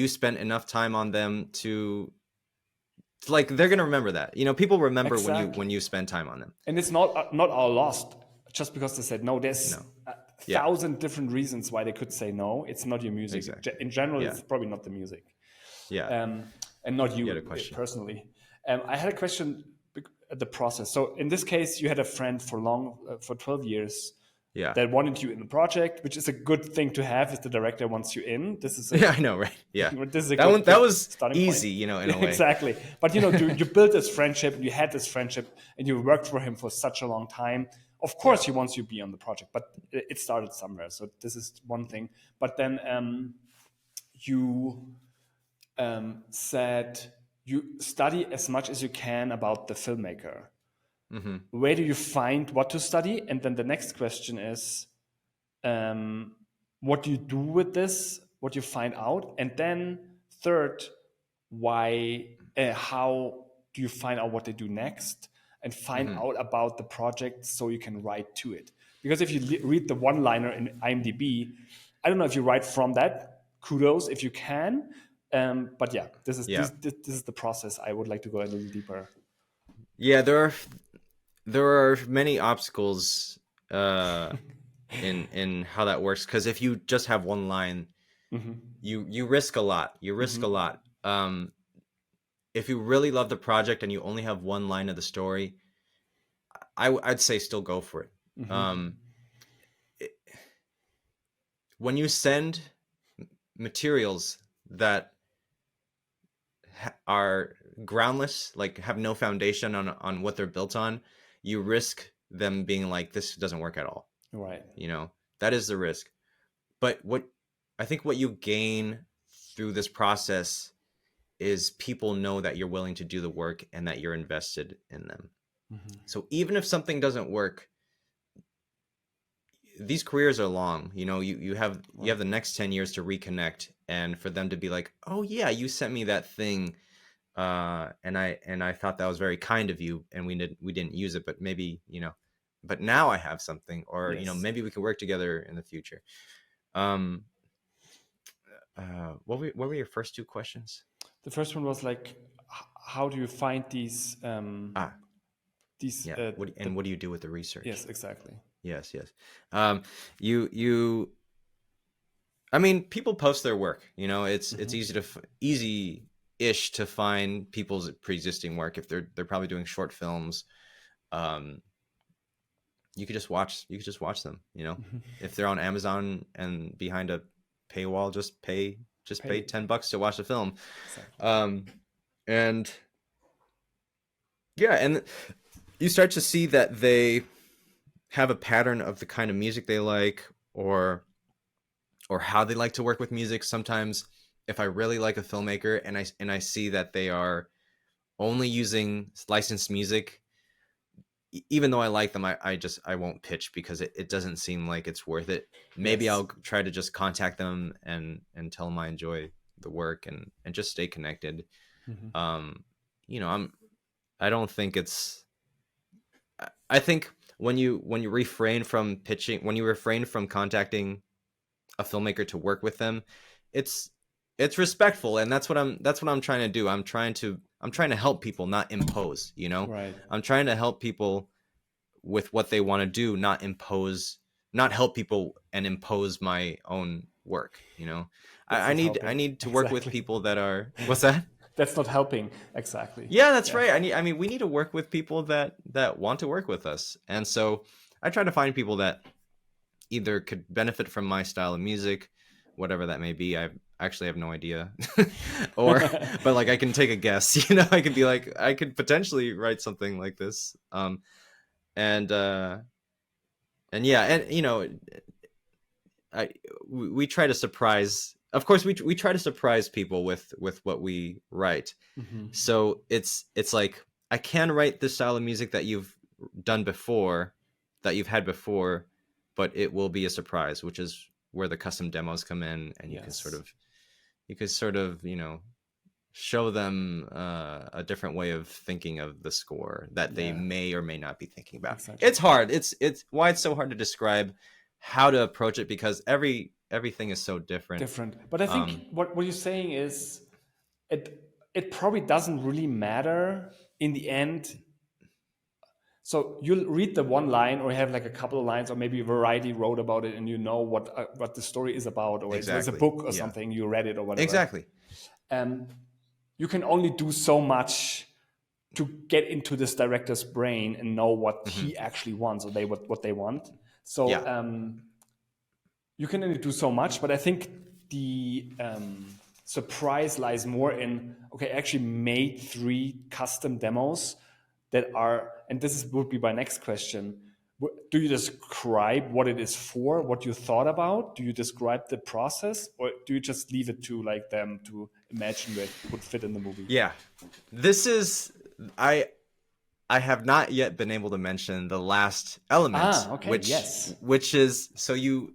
spent enough time on them to, like, they're gonna remember that. You know, people remember when you spend time on them. And it's not all lost just because they said no. There's 1,000 different reasons why they could say no. It's not your music. Exactly. In general, it's probably not the music. Yeah. And not you personally. I had a question at the process. So in this case, you had a friend for 12 years. Yeah. That wanted you in the project, which is a good thing to have if the director wants you in. This is I know, right? Yeah. This is that was easy, point. You know, in a way. Exactly. But you know, you built this friendship, and you had this friendship, and you worked for him for such a long time. Of course, he wants you to be on the project, but it started somewhere. So this is one thing. But then you said you study as much as you can about the filmmaker. Mm-hmm. Where do you find what to study? And then the next question is, what do you do with this? What do you find out? And then third, how do you find out what they do next and find Mm-hmm. out about the project so you can write to it? Because if you read the one-liner in IMDb, I don't know if you write from that. Kudos if you can. But yeah, this Yeah. is the process. I would like to go a little deeper. Yeah, there are many obstacles in how that works, because if you just have one line, you risk a lot. You risk a lot. If you really love the project and you only have one line of the story, I'd say still go for it. When you send materials that are groundless, like have no foundation on what they're built on, you risk them being like, this doesn't work at all. Right. You know, that is the risk. But I think what you gain through this process is people know that you're willing to do the work and that you're invested in them. So even if something doesn't work, these careers are long. You know, you have the next 10 years to reconnect, and for them to be like, oh yeah, you sent me that thing, and I thought that was very kind of you, and we didn't use it, but maybe, you know, but now I have something, or you know, maybe we can work together in the future. What were your first two questions? The first one was like, how do you find these? Yeah. What do you do with the research? Yes, exactly. Yes. I mean, people post their work. You know, it's easy-ish to find people's pre-existing work if they're probably doing short films. You could just watch them. You know, if they're on Amazon and behind a paywall, just pay $10 to watch the film. Exactly. And yeah, and you start to see that they have a pattern of the kind of music they like, or how they like to work with music. Sometimes if I really like a filmmaker and I see that they are only using licensed music, even though I like them, I won't pitch, because it doesn't seem like it's worth it. Maybe I'll try to just contact them and tell them I enjoy the work and just stay connected. You know, I don't think it's, I think when you refrain from pitching, when you refrain from contacting a filmmaker to work with them, it's respectful, and that's what I'm trying to do. I'm trying to help people, not impose, you know. Right. I'm trying to help people with what they want to do, not help people and impose my own work, you know. I need to work with people that are, what's that? That's not helping. Exactly. Yeah, that's right. I mean, we need to work with people that want to work with us. And so I try to find people that either could benefit from my style of music, whatever that may be. I actually have no idea. But like, I can take a guess, you know. I could be like, I could potentially write something like this. And yeah, and you know, we try to surprise, of course, we try to surprise people with what we write. So it's like, I can write this style of music that you've done before, that you've had before, but it will be a surprise, which is where the custom demos come in, and you can sort of, you know, show them a different way of thinking of the score that they may or may not be thinking about. Exactly. It's hard. It's why it's so hard to describe how to approach it, because everything is so different. But I think what you're saying is, it probably doesn't really matter in the end. So you'll read the one line, or have like a couple of lines, or maybe Variety wrote about it, and you know what the story is about, or it's a book or something, you read it or whatever. Exactly. You can only do so much to get into this director's brain and know what he actually wants, or what they want. So you can only do so much, but I think the surprise lies more in, okay, I actually made 3 custom demos that are, and would be my next question, Do you describe what it is for, what you thought about? Do you describe the process, or do you just leave it to like them to imagine where it would fit in the movie? Yeah, this is I have not yet been able to mention the last element, Okay, yes. which is, so you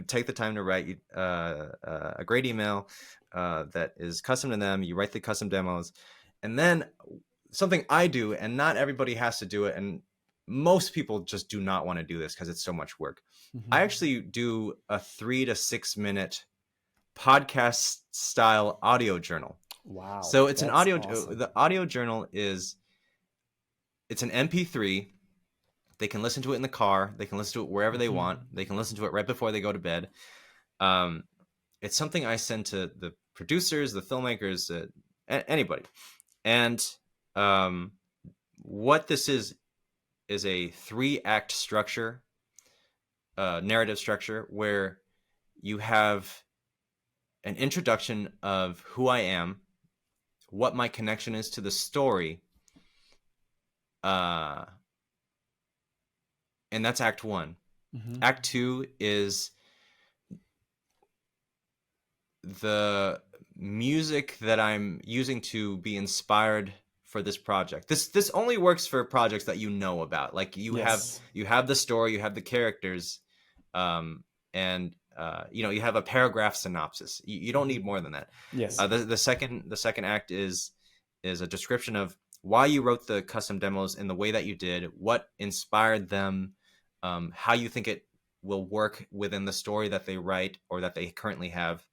take the time to write a great email that is custom to them. You write the custom demos, and then something I do, and not everybody has to do it, and most people just do not want to do this because it's so much work. I actually do a 3 to 6 minute podcast style audio journal. Wow. So it's an audio. Awesome. The audio journal is, it's an MP3. They can listen to it in the car. They can listen to it wherever they want. They can listen to it right before they go to bed. It's something I send to the producers, the filmmakers, anybody. And what this is a 3-act structure, narrative structure, where you have an introduction of who I am, what my connection is to the story, and that's Act 1. Act 2 is the music that I'm using to be inspired for this project. This only works for projects that you know about. Like you have the story, you have the characters, and you have a paragraph synopsis. You don't need more than that. Yes. The second act is a description of why you wrote the custom demos in the way that you did, what inspired them, how you think it will work within the story that they write or that they currently have.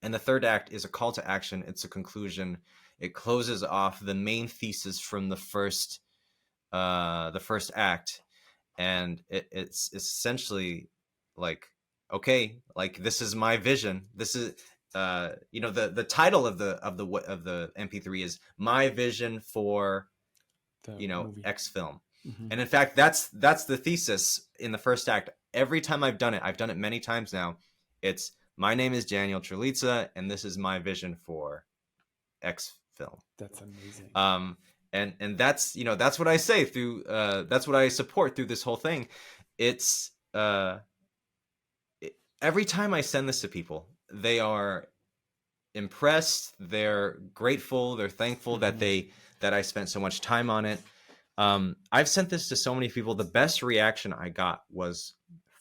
And the third act is a call to action. It's a conclusion. It closes off the main thesis from the first act, and it's essentially like, okay, like this is my vision. This is the title of the MP3 is my vision for movie. X film. And in fact, that's the thesis in the first act. Every time I've done it many times now. It's, my name is Daniel Ciurlizza, and this is my vision for X film. That's amazing. And that's that's what I say through that's what I support through this whole thing. It's every time I send this to people, they are impressed, they're grateful, they're thankful that I spent so much time on it. I've sent this to so many people. The best reaction I got was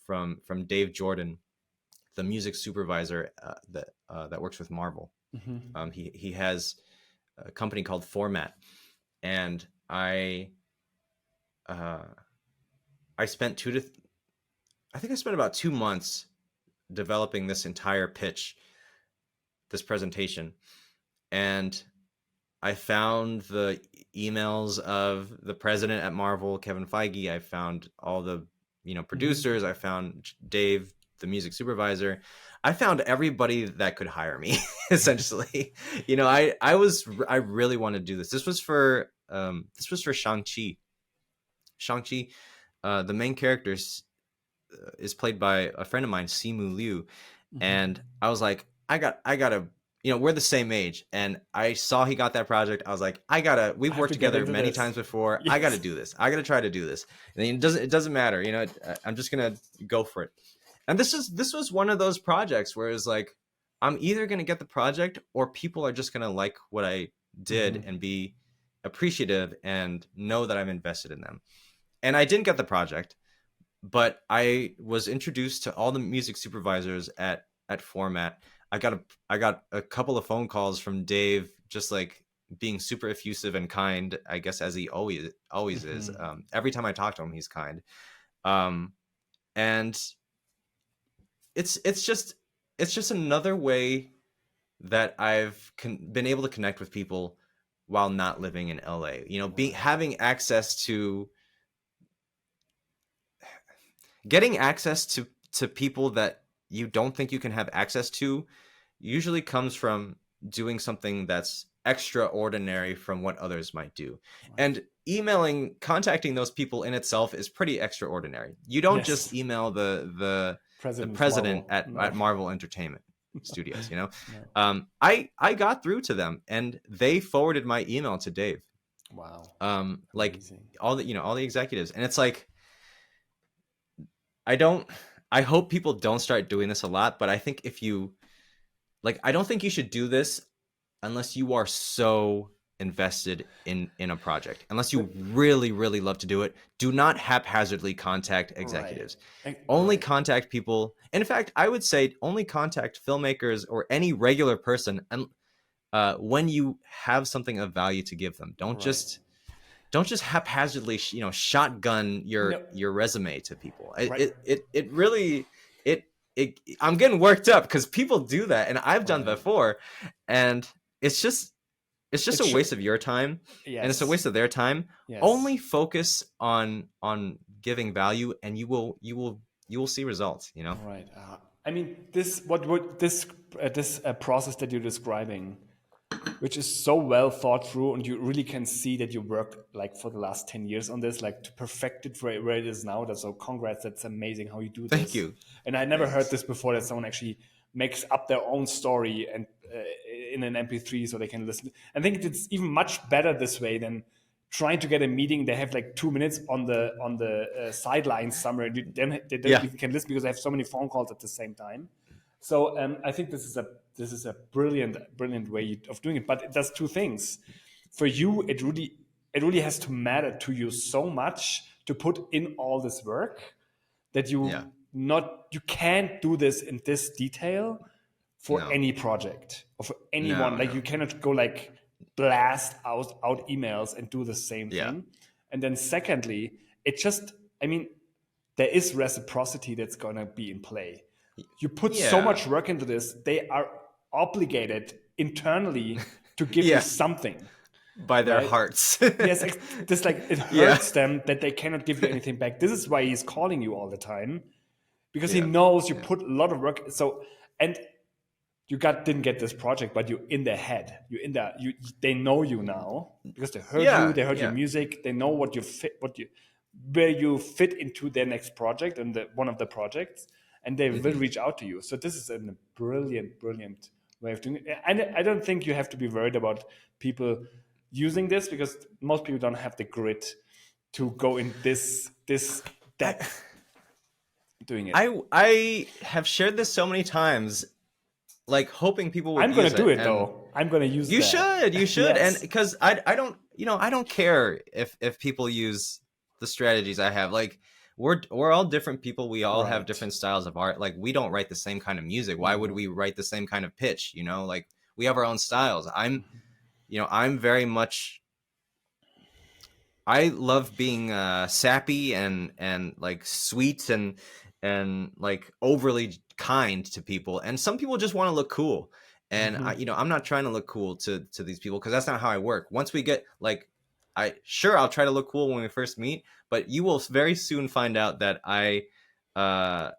from Dave Jordan, the music supervisor that works with Marvel. He has a company called Format, and I spent I spent about 2 months developing this entire pitch, this presentation, and I found the emails of the president at Marvel, Kevin Feige. I found all the producers. I found Dave, the music supervisor. I found everybody that could hire me, essentially. I really wanted to do this. This was for Shang-Chi. Shang-Chi, the main character is played by a friend of mine, Simu Liu. And I was like, I gotta, we're the same age, and I saw he got that project. I was like, we've worked together many times before. Yes. I gotta do this. I gotta try to do this. And it doesn't matter. I'm just gonna go for it. And this was one of those projects where it's like, I'm either going to get the project, or people are just going to like what I did and be appreciative and know that I'm invested in them. And I didn't get the project, but I was introduced to all the music supervisors at Format. I got a couple of phone calls from Dave, just like being super effusive and kind, I guess, as he always is. Every time I talk to him, he's kind. And it's just another way that I've been able to connect with people while not living in LA. Having access to, getting access to people that you don't think you can have access to usually comes from doing something that's extraordinary from what others might do. Wow. And contacting those people in itself is pretty extraordinary. You don't just email the president at Marvel Entertainment Studios, No. I got through to them, and they forwarded my email to Dave. Wow. Like all the executives, and it's like, I hope people don't start doing this a lot, but I think if you like, I don't think you should do this unless you are so invested in a project. Unless you really, really love to do it, do not haphazardly contact Right. executives. Only Right. contact people. And in fact, I would say only contact filmmakers or any regular person and when you have something of value to give them. Right. Don't just haphazardly shotgun No. your resume to people. it Right. it it, it really it I'm getting worked up because people do that, and I've done Right. before, and it's just It a should. waste of your time, and it's a Yes. waste of their time. Yes. Only focus on giving value, and you will see results, you know. Right. I mean, this process that you're describing, which is so well thought through, and you really can see that you worked like for the last 10 years on this, like to perfect it where it is now. So congrats, that's amazing how you do Thank this. you. And I never heard Thanks. this before, that someone actually makes up their own story and in an MP3 so they can listen. I think it's even much better this way than trying to get a meeting. They have like 2 minutes on the sidelines somewhere. They don't Yeah. even can listen because they have so many phone calls at the same time. So I think this is a brilliant way of doing it. But it does two things. For you, it really has to matter to you so much to put in all this work that Yeah. you can't do this in this detail for No. any project or for anyone. No. Like No. you cannot go like blast out emails and do the same Yeah. thing. And then secondly, it just, I mean, there is reciprocity that's going to be in play. You put so Yeah. much work into this, they are obligated internally to give you Yeah. something, By their right? hearts. Yes, this like it Yeah. hurts them that they cannot give you anything back. This is why he's calling you all the time, because he Yeah. knows you Yeah. put a lot of work. So and you didn't get this project, but you're in their head. You're in there. They know you now because they heard you. Yeah. They heard your Yeah. music. They know what you fit, where you fit into their next project and one of the projects, and they will Hmm. reach out to you. So this is a brilliant way of doing it. And I don't think you have to be worried about people using this because most people don't have the grit to go in this I depth doing it. I have shared this so many times, like hoping people would I'm gonna use do it, it and though. I'm gonna use that. you should, and Yes. because I don't, I don't care if people use the strategies I have. Like we're all different people. We all have Right. different styles of art. Like we don't write the same kind of music. Why would we write the same kind of pitch? You know, like we have our own styles. I'm very much. I love being sappy and like sweet and like overly kind to people, and some people just want to look cool. And I'm not trying to look cool to these people because that's not how I work. Once we get like, I'll try to look cool when we first meet, but you will very soon find out that uh,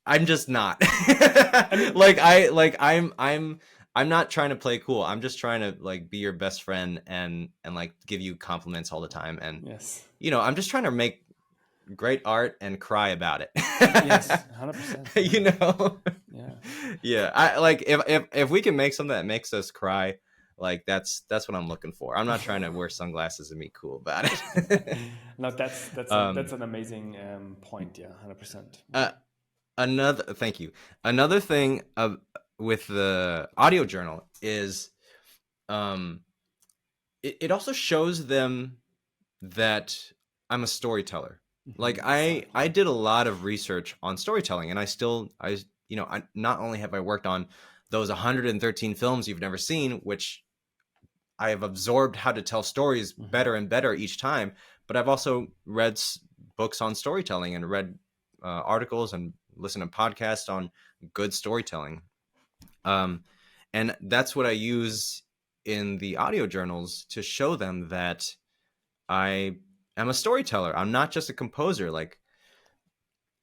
I'm just not. I mean, I'm not trying to play cool. I'm just trying to like be your best friend and like give you compliments all the time. And yes. I'm just trying to make great art and cry about it. Yes, 100%. you know. Yeah. Yeah, I like if we can make something that makes us cry, like that's what I'm looking for. I'm not trying to wear sunglasses and be cool about it. No, that's an amazing point. Yeah, 100%. uh, Thank you. Another thing with the audio journal is it also shows them that I'm a storyteller. Like I did a lot of research on storytelling, and I not only have I worked on those 113 films you've never seen, which I have absorbed how to tell stories better and better each time, but I've also read books on storytelling and read articles and listened to podcasts on good storytelling. And that's what I use in the audio journals to show them that I am a storyteller. I'm not just a composer. Like,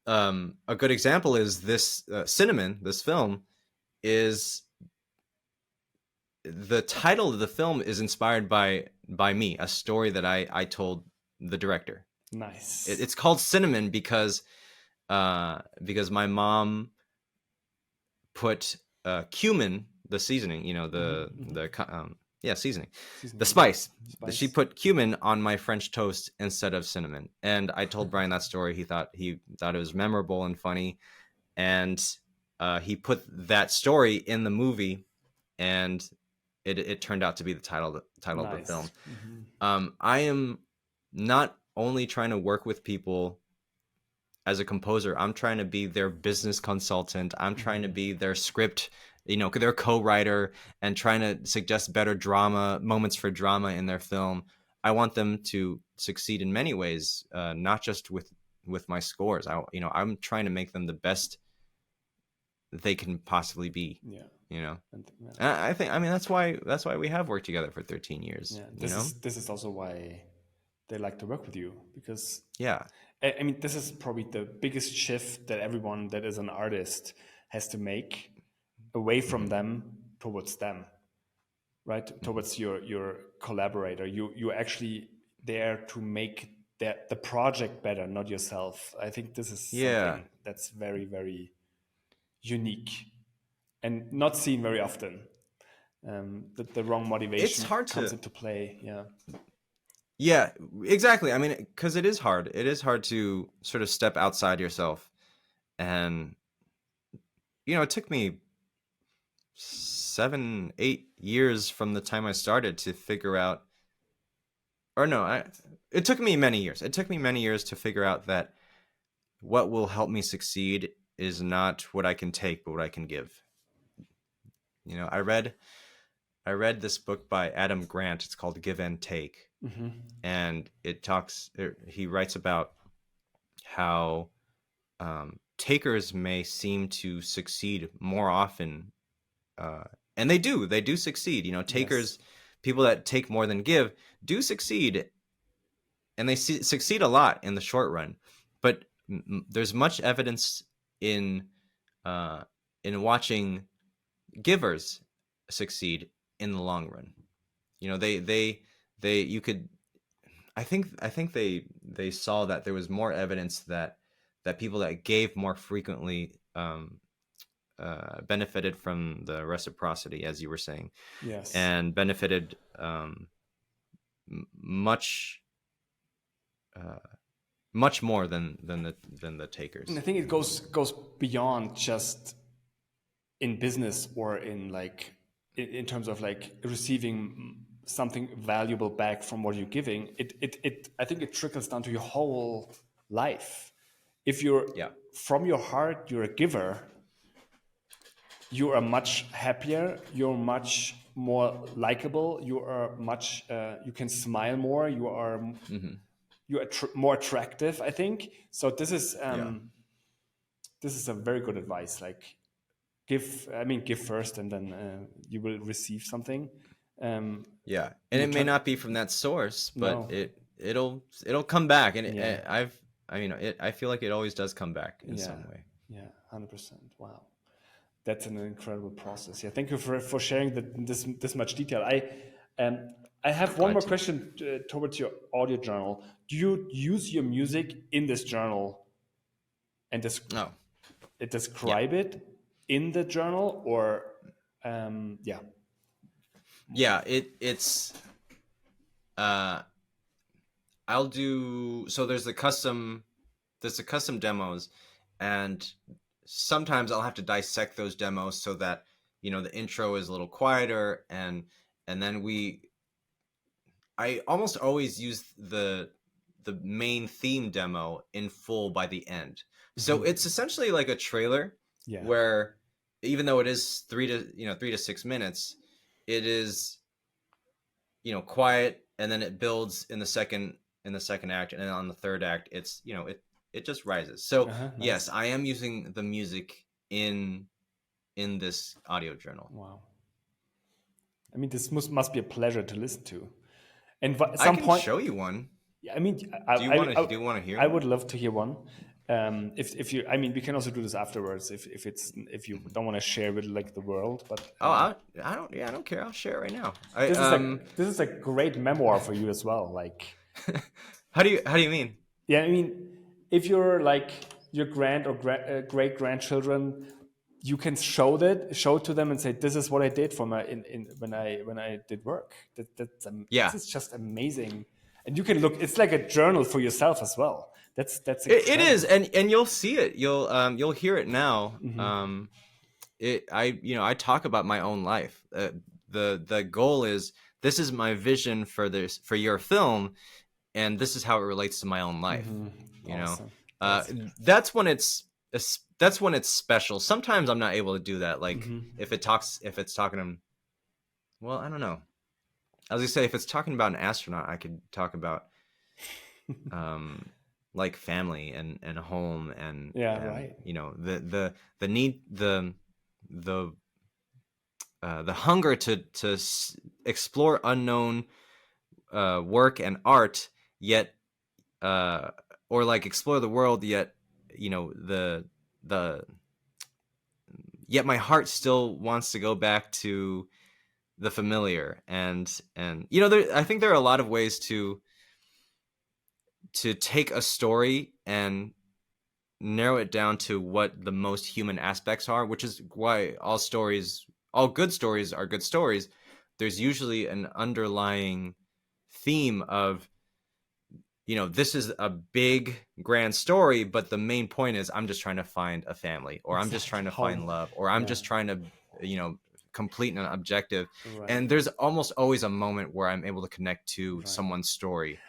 a good example is this Cinnamon, this film, is the title of the film is inspired by me, a story that I told the director. Nice. It's called Cinnamon because my mom put cumin, the seasoning, Yeah, seasoning. The Seasoning, yeah. spice. She Spice. put cumin on my French toast instead of cinnamon. And I told Brian that story. He thought it was memorable and funny. And he put that story in the movie, and it turned out to be the title of the film. Nice. Mm-hmm. I am not only trying to work with people as a composer, I'm trying to be their business consultant. I'm trying to be their script, their co-writer, and trying to suggest better moments for drama in their film. I want them to succeed in many ways, not just with my scores. I'm trying to make them the best they can possibly be. Yeah. And, I think, that's why we have worked together for 13 years. Yeah. This is also why they like to work with you, because Yeah. I mean, this is probably the biggest shift that everyone that is an artist has to make, away from them towards them, right? Towards your collaborator. You're actually there to make the project better, not yourself. I think this is something that's very, very unique and not seen very often. That the wrong motivation comes into play. Yeah. Yeah, exactly. I mean, because it is hard. It is hard to sort of step outside yourself. And, it took me 7, 8 years from the time I started to figure out, or no, it took me many years. It took me many years to figure out that what will help me succeed is not what I can take, but what I can give. I read this book by Adam Grant. It's called Give and Take. Mm-hmm. And he writes about how takers may seem to succeed more often, and they do succeed. Takers, people that take more than give, do succeed, and they succeed a lot in the short run. But there's much evidence in watching givers succeed in the long run. I think they saw that there was more evidence that people that gave more frequently benefited from the reciprocity, as you were saying. Yes. And benefited much more than the takers. And I think it goes beyond just in business, or in in terms of receiving something valuable back from what you're giving. I think it trickles down to your whole life. If you're from your heart, you're a giver, you are much happier, you're much more likable, you are much you can smile more, you are more attractive, I think. So this is a very good advice. Give first, and then you will receive something. And it may not be from that source, but it'll come back. And I feel like it always does come back in some way. Yeah, 100%. Wow, that's an incredible process. Yeah, thank you for sharing this much detail. I have one more question towards your audio journal. Do you use your music in this journal and describe it in the journal, or it's I'll do, so there's the custom demos, and sometimes I'll have to dissect those demos so that the intro is a little quieter, and then I almost always use the main theme demo in full by the end. So it's essentially like a trailer, where even though it is 3 to 6 minutes, it is quiet, and then it builds in the second act, and then on the third act it's it just rises. So nice. Yes, I am using the music in this audio journal. Wow. I mean, this must be a pleasure to listen to. And at some point, I can show you one. I mean, do you want to hear? I would love to hear one. If you, I mean, we can also do this afterwards if you don't want to share with the world. But I don't care. I'll share it right now. This is a great memoir for you as well. How do you mean? Yeah, I mean, if you're your grand or great grandchildren you can show to them and say, this is what I did for my when I did work. This is just amazing. And you can look, it's like a journal for yourself as well. It is, and you'll see it. You'll hear it now. I talk about my own life. The goal is, this is my vision for your film, and this is how it relates to my own life. Awesome. That's when it's special. Sometimes I'm not able to do that. Like if it's talking, well, I don't know. I was gonna say, if it's talking about an astronaut, I could talk about like family and home and right. The need, the hunger to explore unknown work and art, yet or like explore the world, yet yet my heart still wants to go back to the familiar. And I think there are a lot of ways to take a story and narrow it down to what the most human aspects are, which is why all good stories are good stories. There's usually an underlying theme of, this is a big grand story, but the main point is, I'm just trying to find a family, or I'm just trying to find love, or I'm just trying to complete an objective. Right. And there's almost always a moment where I'm able to connect to someone's story.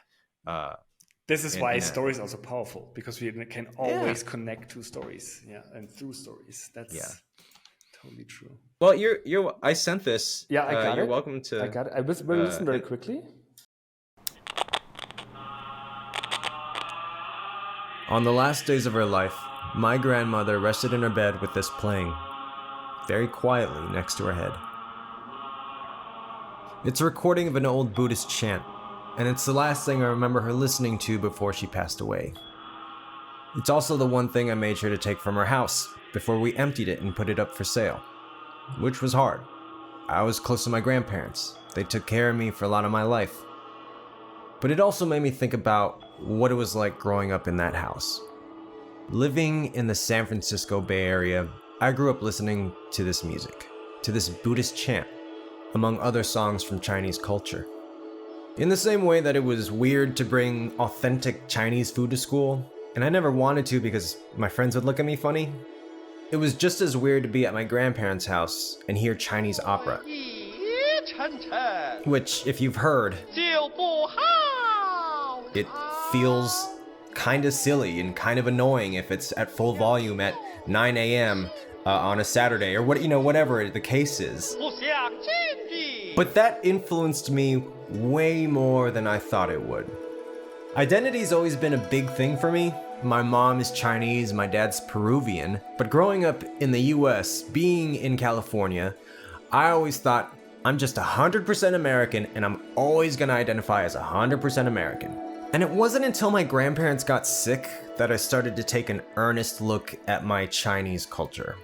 This is why stories are so powerful, because we can always connect to stories, and through stories. That's totally true. Well, I sent this. Yeah, I got it. You're welcome to. I got it. I will listen very quickly. On the last days of her life, my grandmother rested in her bed with this playing, very quietly next to her head. It's a recording of an old Buddhist chant, and it's the last thing I remember her listening to before she passed away. It's also the one thing I made sure to take from her house before we emptied it and put it up for sale, which was hard. I was close to my grandparents. They took care of me for a lot of my life. But it also made me think about what it was like growing up in that house. Living in the San Francisco Bay Area, I grew up listening to this music, to this Buddhist chant, among other songs from Chinese culture. In the same way that it was weird to bring authentic Chinese food to school, and I never wanted to because my friends would look at me funny, it was just as weird to be at my grandparents' house and hear Chinese opera. Which, if you've heard, it feels kind of silly and kind of annoying if it's at full volume at 9 a.m. On a Saturday, or whatever the case is. But that influenced me way more than I thought it would. Identity's always been a big thing for me. My mom is Chinese, my dad's Peruvian, but growing up in the US, being in California, I always thought, I'm just 100% American, and I'm always gonna identify as 100% American. And it wasn't until my grandparents got sick that I started to take an earnest look at my Chinese culture.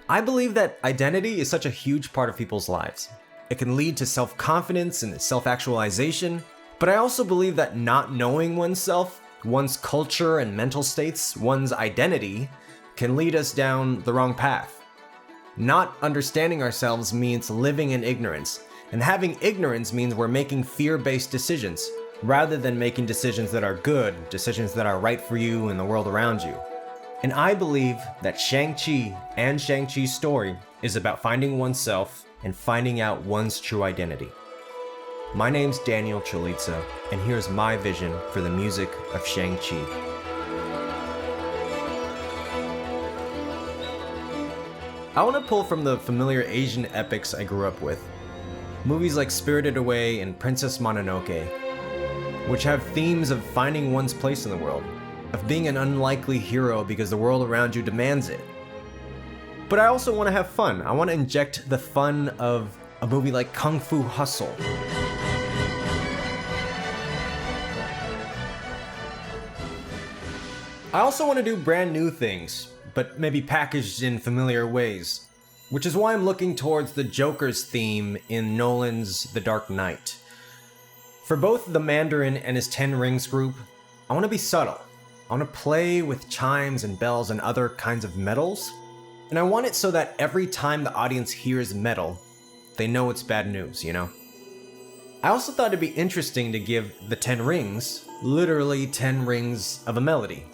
I believe that identity is such a huge part of people's lives. It can lead to self-confidence and self-actualization, but I also believe that not knowing oneself, one's culture and mental states, one's identity, can lead us down the wrong path. Not understanding ourselves means living in ignorance, and having ignorance means we're making fear-based decisions, rather than making decisions that are good, decisions that are right for you and the world around you. And I believe that Shang-Chi and Shang-Chi's story is about finding oneself and finding out one's true identity. My name's Daniel Ciurlizza, and here's my vision for the music of Shang-Chi. I want to pull from the familiar Asian epics I grew up with. Movies like Spirited Away and Princess Mononoke, which have themes of finding one's place in the world, of being an unlikely hero because the world around you demands it. But I also want to have fun. I want to inject the fun of a movie like Kung Fu Hustle. I also want to do brand new things, but maybe packaged in familiar ways, which is why I'm looking towards the Joker's theme in Nolan's The Dark Knight. For both the Mandarin and his 10 Rings group, I want to be subtle. I want to play with chimes and bells and other kinds of metals, And I want it so that every time the audience hears metal, they know it's bad news, you know? I also thought it'd be interesting to give the 10 rings, literally 10 rings of a melody.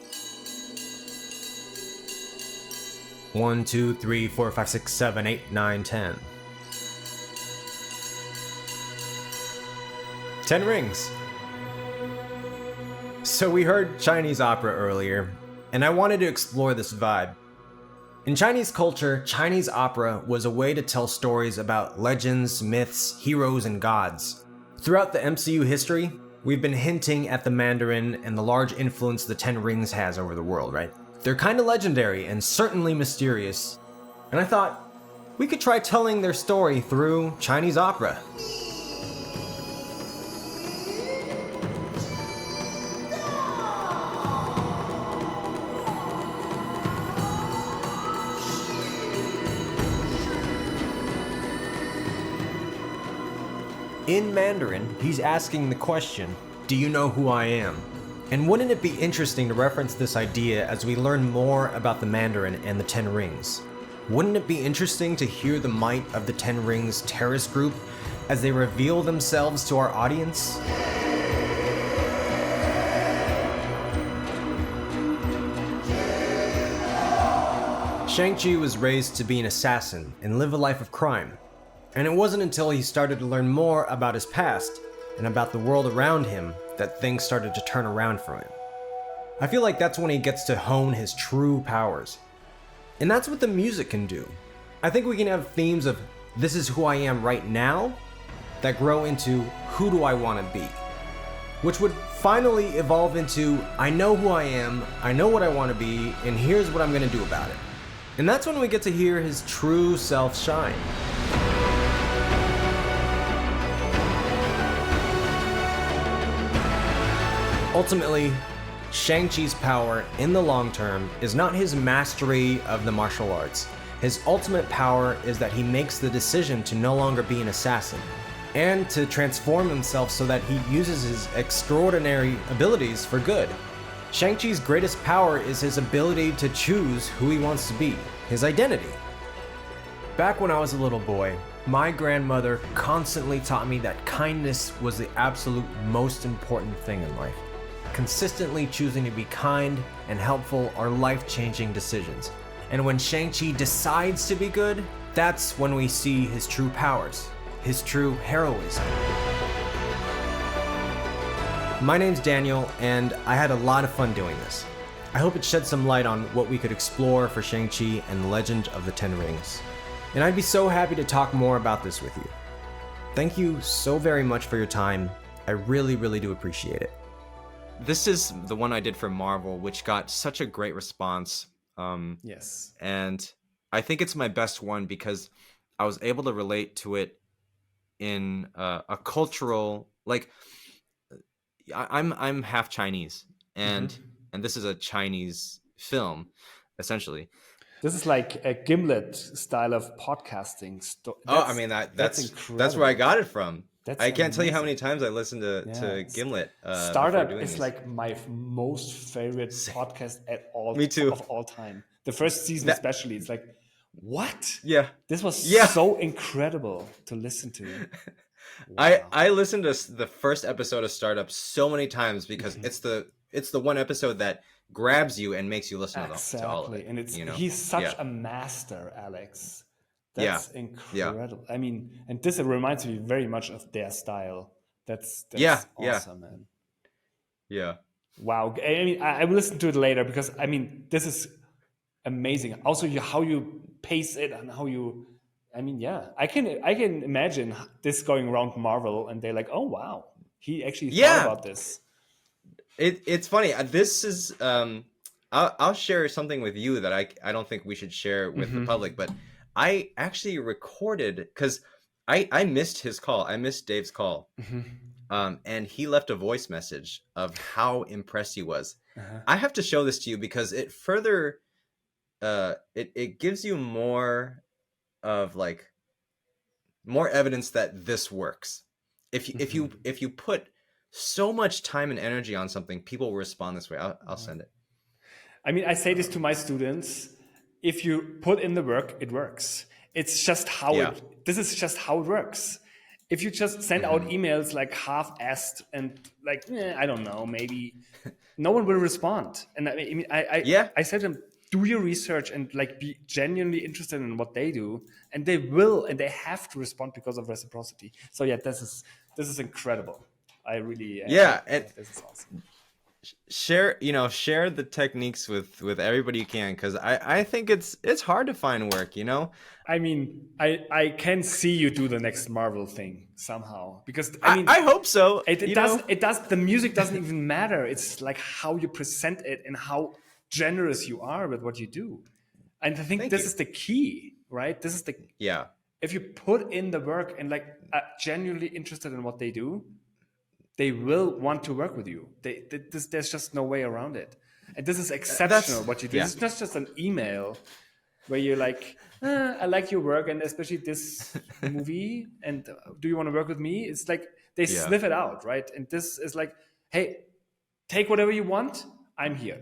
1, 2, 3, 4, 5, 6, 7, 8, 9, 10. 10 rings. So we heard Chinese opera earlier, and I wanted to explore this vibe. In Chinese culture, Chinese opera was a way to tell stories about legends, myths, heroes, and gods. Throughout the MCU history, we've been hinting at the Mandarin and the large influence the Ten Rings has over the world, right? They're kind of legendary and certainly mysterious, and I thought we could try telling their story through Chinese opera. In Mandarin, he's asking the question, "Do you know who I am?" And wouldn't it be interesting to reference this idea as we learn more about the Mandarin and the Ten Rings? Wouldn't it be interesting to hear the might of the Ten Rings terrorist group as they reveal themselves to our audience? Shang-Chi was raised to be an assassin and live a life of crime. And it wasn't until he started to learn more about his past and about the world around him that things started to turn around for him. I feel like that's when he gets to hone his true powers. And that's what the music can do. I think we can have themes of "this is who I am right now" that grow into "who do I want to be?" which would finally evolve into "I know who I am, I know what I want to be, and here's what I'm going to do about it." And that's when we get to hear his true self shine. Ultimately, Shang-Chi's power in the long term is not his mastery of the martial arts. His ultimate power is that he makes the decision to no longer be an assassin, and to transform himself so that he uses his extraordinary abilities for good. Shang-Chi's greatest power is his ability to choose who he wants to be, his identity. Back when I was a little boy, my grandmother constantly taught me that kindness was the absolute most important thing in life. Consistently choosing to be kind and helpful are life-changing decisions. And when Shang-Chi decides to be good, that's when we see his true powers, his true heroism. My name's Daniel, and I had a lot of fun doing this. I hope it shed some light on what we could explore for Shang-Chi and the Legend of the Ten Rings. And I'd be so happy to talk more about this with you. Thank you so very much for your time. I really, really do appreciate it. This is the one I did for Marvel, which got such a great response. Yes. And I think it's my best one because I was able to relate to it in a cultural, like, I'm half Chinese, and this is a Chinese film, essentially. This is like a Gimlet style of podcasting. I mean that's incredible. That's where I got it from. That's I can't tell you how amazing. many times I listened to Gimlet. Startup before doing is this. like my most favorite podcast at all. Me too. Of all time. The first season especially. It's like, what? Yeah. This was so incredible to listen to. Wow. I listened to the first episode of Startup so many times because it's the one episode that grabs you and makes you listen to all of it. And it's he's such a master, Alex. That's incredible. I mean, and this reminds me very much of their style. That's awesome, man. Yeah. Wow. I mean, I will listen to it later because I mean, this is amazing. Also, how you pace it and how you. I mean, I can imagine this going around Marvel and they're like, oh wow, he actually thought about this. It's funny. This is I'll share something with you that I don't think we should share with the public, but I actually recorded because I missed his call. I missed Dave's call. And he left a voice message of how impressed he was. I have to show this to you because it further it gives you more of like more evidence that this works. If you put so much time and energy on something, people will respond this way. I'll send it. I mean, I say this to my students. if you put in the work, it works. It's just how Yeah. this is just how it works. If you just send out emails like half-assed and like, I don't know, maybe no one will respond. And I mean, Yeah. I said to them, do your research and like be genuinely interested in what they do, and they will, and they have to respond because of reciprocity. So yeah, this is incredible. I really And this is awesome. share the techniques with everybody you can, because I think it's hard to find work. I mean, I can see you do the next Marvel thing somehow, because I mean, I hope so. it does. The music doesn't even matter. It's like how you present it and how generous you are with what you do. And I think Thank this you. is the key, right? This is the Yeah. if you put in the work and like are genuinely interested in what they do, they will want to work with you. There's just no way around it. And this is exceptional what you do. Yeah. It's not just an email where you're like, I like your work and especially this movie. And do you want to work with me? It's like they sniff it out, right? And this is like, hey, take whatever you want. I'm here.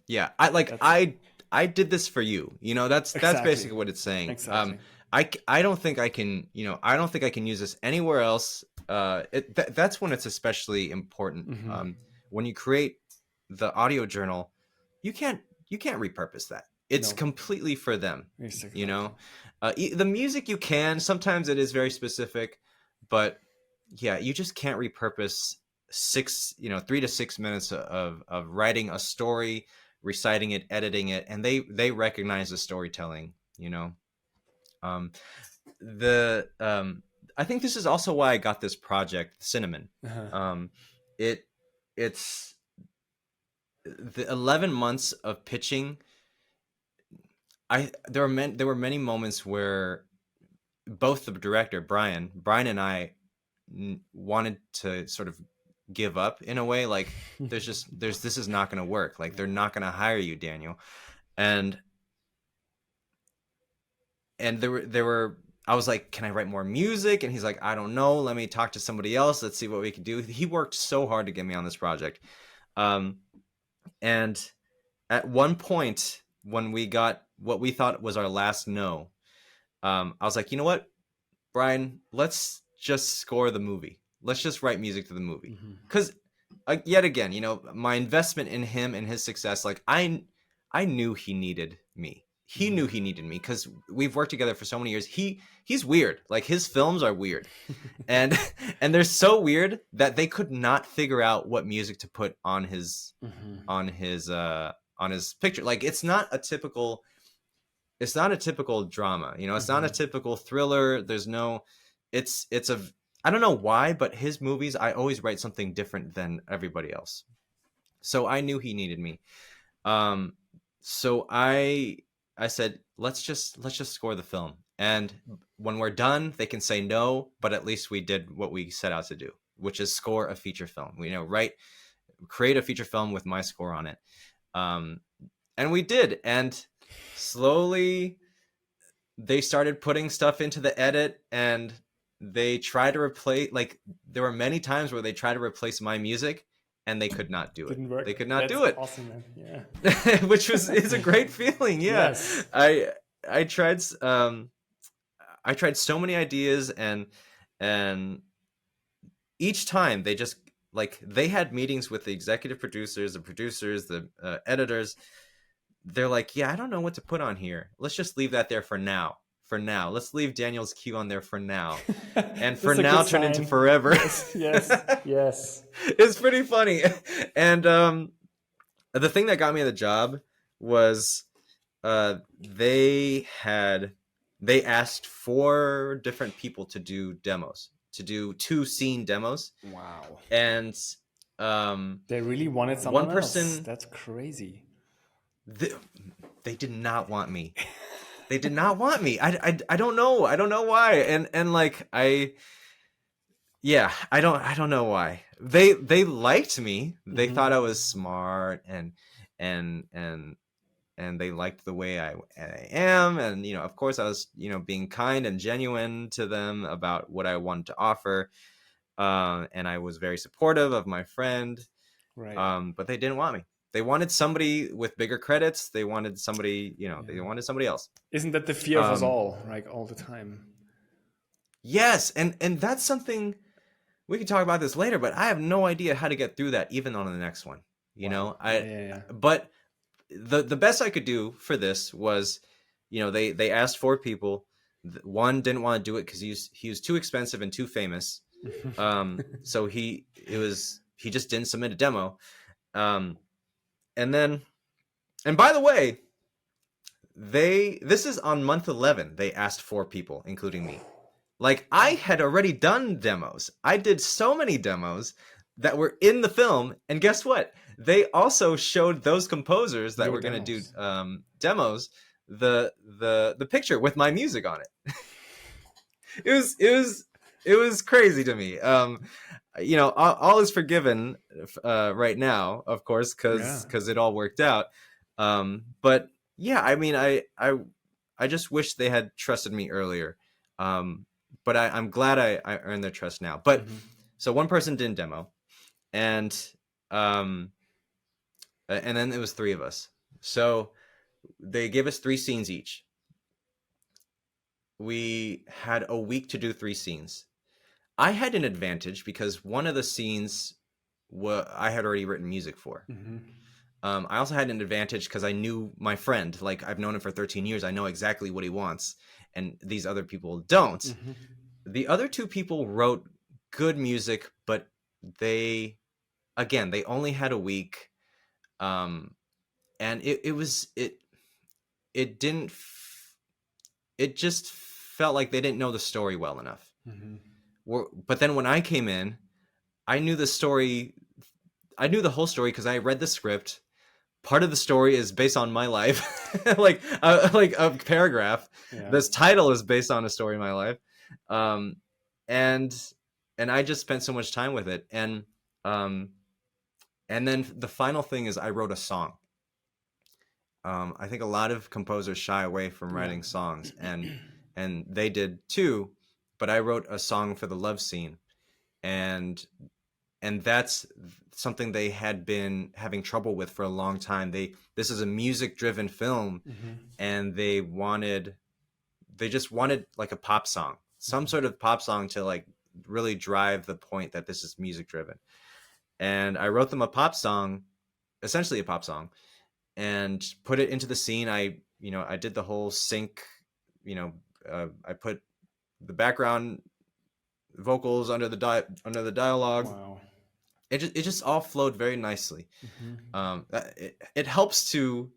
Yeah. I did this for you. That's Exactly. basically what it's saying. Exactly. I don't think I can, I don't think I can use this anywhere else. That's when it's especially important. When you create the audio journal, you can't repurpose that. It's completely for them. Exactly. The music you can, sometimes it is very specific, but yeah, you just can't repurpose 3 to 6 minutes of writing a story, reciting it, editing it, and they recognize the storytelling. I think this is also why I got this project, Cinnamon. It's the 11 months of pitching. There were many moments where both the director Brian and I wanted to sort of give up in a way, like this is not going to work, like they're not going to hire you, Daniel. And there were I was like, can I write more music? And he's like, I don't know, let me talk to somebody else, let's see what we can do. He worked so hard to get me on this project. And at one point when we got what we thought was our last no, I was like, you know what, Brian, let's just score the movie. Let's just write music to the movie. Because yet again, my investment in him and his success, like I knew he needed me. He knew he needed me because we've worked together for so many years. He's weird. Like his films are weird. and they're so weird that they could not figure out what music to put on his picture. Like it's not a typical drama, it's not a typical thriller. There's no, I don't know why, but his movies, I always write something different than everybody else. So I knew he needed me. So I said, let's just score the film. And when we're done, they can say no, but at least we did what we set out to do, which is score a feature film. Create a feature film with my score on it. And we did. And slowly they started putting stuff into the edit, and they tried to replace, like there were many times where they tried to replace my music and they could not do it. Didn't work. They could not do it. Awesome, man. Yeah. Which is a great feeling. Yeah. Yes. I tried so many ideas, and each time they just, like, they had meetings with the executive producers, the producers, the editors. They're like, yeah, I don't know what to put on here. Let's just leave that there for now. Let's leave Daniel's cue on there for now. And for now turn into forever. Yes. It's pretty funny. And the thing that got me the job was they asked 4 different people to do demos, to do 2 scene demos. Wow. And they really wanted someone one person else. That's crazy. They did not want me. They did not want me. I don't know. I don't know why. And like I don't know why. They liked me. They thought I was smart and they liked the way I am. And of course I was being kind and genuine to them about what I wanted to offer. And I was very supportive of my friend. Right. But they didn't want me. they wanted somebody with bigger credits. They wanted somebody, they wanted somebody else. Isn't that the fear of us all, like all the time? Yes, and that's something we can talk about this later, but I have no idea how to get through that even on the next one. But the best I could do for this was, they asked 4 people. One didn't want to do it because he was too expensive and too famous. So he just didn't submit a demo. And by the way, this is on month 11. They asked 4 people, including me. Like, I had already done demos. I did so many demos that were in the film, and guess what? They also showed those composers that were going to do demos the picture with my music on it. It was crazy to me. All is forgiven right now, of course, because it all worked out. But yeah, I mean, I just wish they had trusted me earlier. But I'm glad I earned their trust now. But so one person didn't demo, and then it was 3 of us. So they gave us 3 scenes each. We had a week to do 3 scenes. I had an advantage because one of the scenes I had already written music for. I also had an advantage because I knew my friend. Like, I've known him for 13 years. I know exactly what he wants. And these other people don't. The other 2 people wrote good music, but they only had a week. And it just felt like they didn't know the story well enough. But then when I came in, I knew the story. I knew the whole story because I read the script. Part of the story is based on my life, like a paragraph. Yeah. This title is based on a story in my life, and I just spent so much time with it. And then the final thing is I wrote a song. I think a lot of composers shy away from writing songs, and they did too. But I wrote a song for the love scene, and that's something they had been having trouble with for a long time. This is a music-driven film, and they just wanted like a pop song, some sort of pop song to like really drive the point that this is music-driven. And I wrote them a pop song, essentially a pop song, and put it into the scene. I did the whole sync. I put the background vocals under the dialogue. Wow. It just all flowed very nicely. It helps to,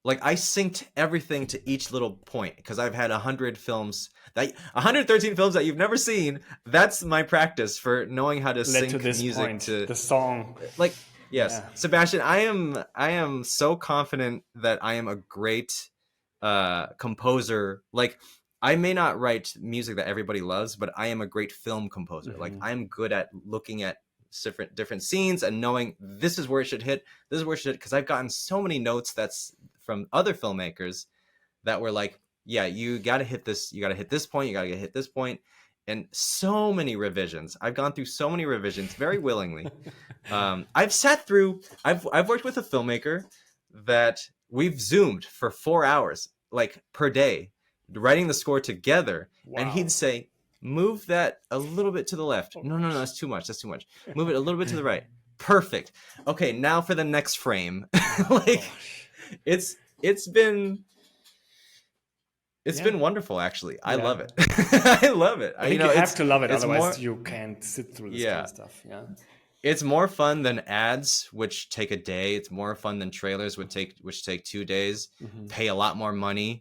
like, I synced everything to each little point because I've had 113 films that you've never seen. That's my practice for knowing how to sync to this music point, to the song. Like, yes, yeah. Sebastian, I am so confident that I am a great composer. Like, I may not write music that everybody loves, but I am a great film composer. Like, I'm good at looking at different scenes and knowing this is where it should hit, because I've gotten so many notes that's from other filmmakers that were like, yeah, you got to hit this point, you got to hit this point, and so many revisions. I've gone through so many revisions very willingly. I've worked with a filmmaker that we've Zoomed for 4 hours, like, per day, writing the score together. Wow. And he'd say, move that a little bit to the left. No, that's too much. Move it a little bit to the right. Perfect. Okay, now for the next frame. Like, it's been wonderful, actually. I love it. I love it. I think you have to love it, otherwise you can't sit through this kind of stuff. Yeah. It's more fun than ads, which take a day. It's more fun than trailers, which take 2 days. Pay a lot more money.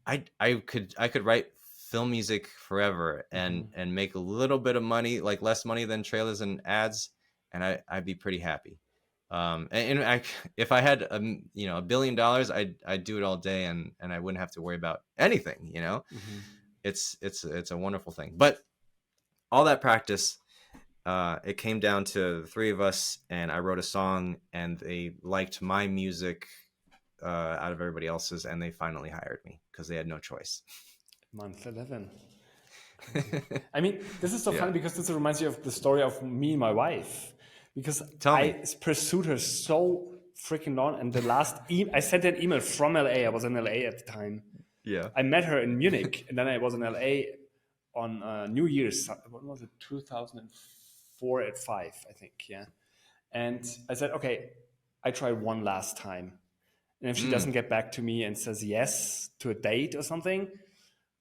I could write film music forever and make a little bit of money, like less money than trailers and ads, and I'd be pretty happy. If I had $1 billion, I'd do it all day, and I wouldn't have to worry about anything. It's a wonderful thing. But all that practice, it came down to the 3 of us, and I wrote a song, and they liked my music out of everybody else's, and they finally hired me because they had no choice. Month 11. I mean, this is so funny because this reminds me of the story of me and my wife, because I pursued her so freaking long. And the last I sent an email from LA. I was in LA at the time. Yeah. I met her in Munich, and then I was in LA on New Year's. What was it? 2004 at 5, I think. Yeah. And I said, okay, I try one last time. And if she doesn't get back to me and says yes to a date or something,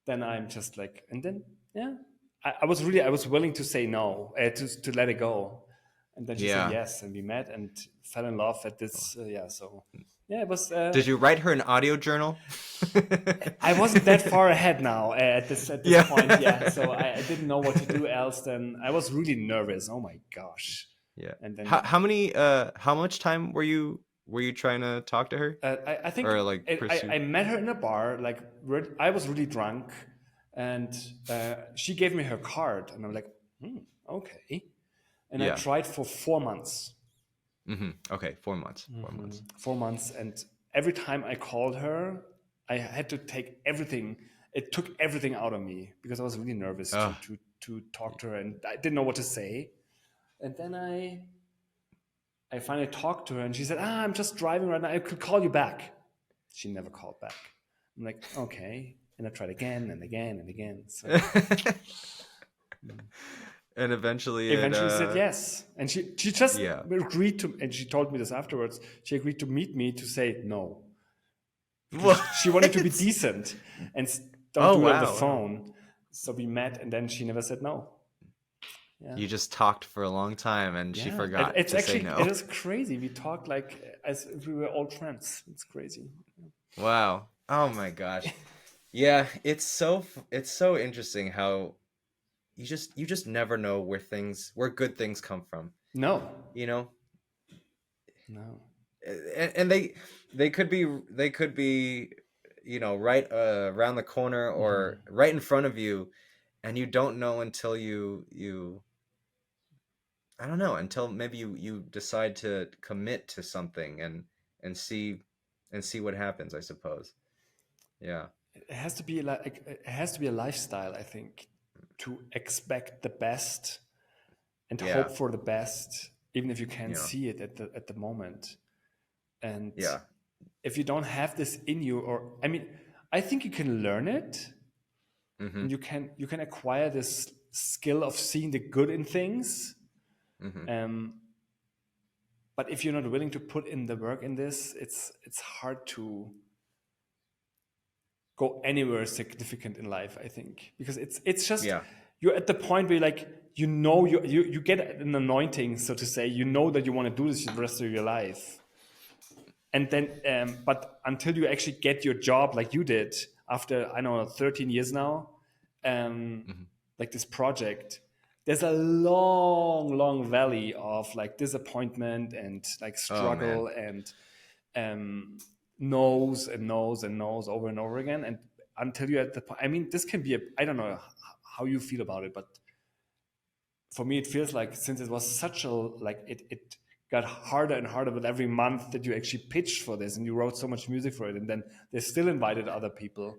then I'm just like, and then, yeah, I was willing to say no, to let it go. And then she said yes, and we met and fell in love at this. So yeah, it was. Did you write her an audio journal? I wasn't that far ahead now at this point. Yeah, so I didn't know what to do else. Then I was really nervous. Oh my gosh. Yeah. And then how much time were you trying to talk to her? I think or like I met her in a bar. Like I was really drunk, and she gave me her card, and I'm like, okay. And I tried for 4 months. Okay, 4 months. 4 months. 4 months, and every time I called her, I had to take everything. It took everything out of me because I was really nervous to talk to her, and I didn't know what to say. And then I finally talked to her, and she said, I'm just driving right now. I could call you back. She never called back. I'm like, okay. And I tried again and again and again. So. And eventually she said yes. And she just agreed to, and she told me this afterwards, she agreed to meet me to say no. She wanted to be decent and don't do it on the phone. So we met, and then she never said no. Yeah. You just talked for a long time, and she forgot to say no. It is crazy. We talked like as if we were old friends. It's crazy. Wow. Oh my gosh. Yeah, it's so interesting how you just never know where good things come from. No. You know? No. And they could be right around the corner or right in front of you, and you don't know until you I don't know, until maybe you decide to commit to something and see what happens, I suppose. Yeah. It has to be a lifestyle, I think, to expect the best and hope for the best, even if you can't see it at the moment. And if you don't have this in you, I think you can learn it, and you can acquire this skill of seeing the good in things. But if you're not willing to put in the work in this, it's hard to go anywhere significant in life, I think, because it's just you're at the point where you get an anointing, so to say, that you want to do this the rest of your life, and then but until you actually get your job like you did after 13 years now, like this project, there's a long valley of like disappointment and like struggle and no's over and over again, and until you're at the point. This can be I don't know how you feel about it, but for me it feels like, since it was such a it got harder and harder with every month that you actually pitched for this, and you wrote so much music for it, and then they still invited other people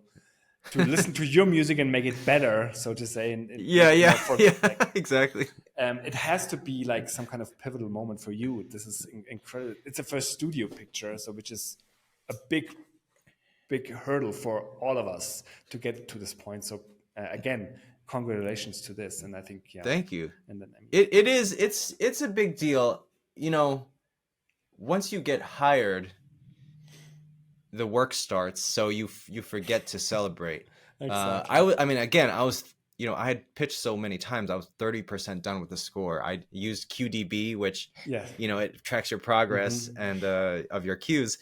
to listen to your music and make it better, so to say. Exactly. It has to be like some kind of pivotal moment for you. This is incredible. It's a first studio picture, so which is a big hurdle for all of us to get to this point. So again, congratulations to this, and I think thank you. And then it's a big deal. Once you get hired, the work starts, so you forget to celebrate. Exactly. I was I had pitched so many times. I was 30% done with the score. I used QDB, which it tracks your progress and of your cues.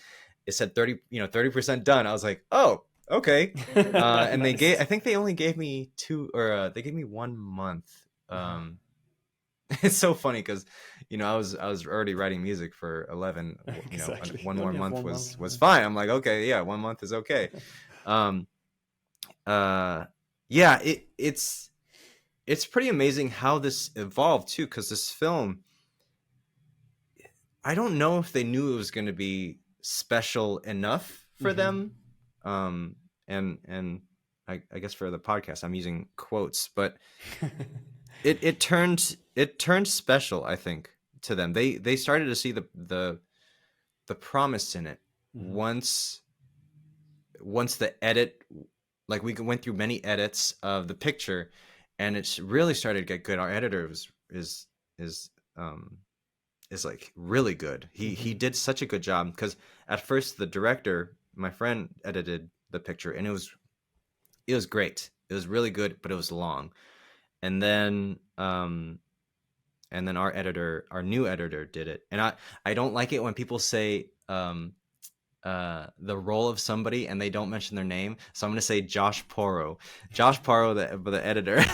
It said 30% done. I was like, oh, okay. And nice. I think they only gave me 1 month. It's so funny because I was already writing music for 11. Exactly. One more month was fine. I'm like, okay, 1 month is okay. It's pretty amazing how this evolved too, because this film, I don't know if they knew it was going to be special enough for them. And I guess for the podcast I'm using quotes, but it turned special, I think, to them. They started to see the the promise in it. Once the edit, like we went through many edits of the picture, and it's really started to get good. Our editor is like really good. He did such a good job, because at first the director, my friend, edited the picture, and it was great. It was really good, but it was long. And then our new editor did it. And I don't like it when people say the role of somebody and they don't mention their name. So I'm going to say Josh Porro, the editor.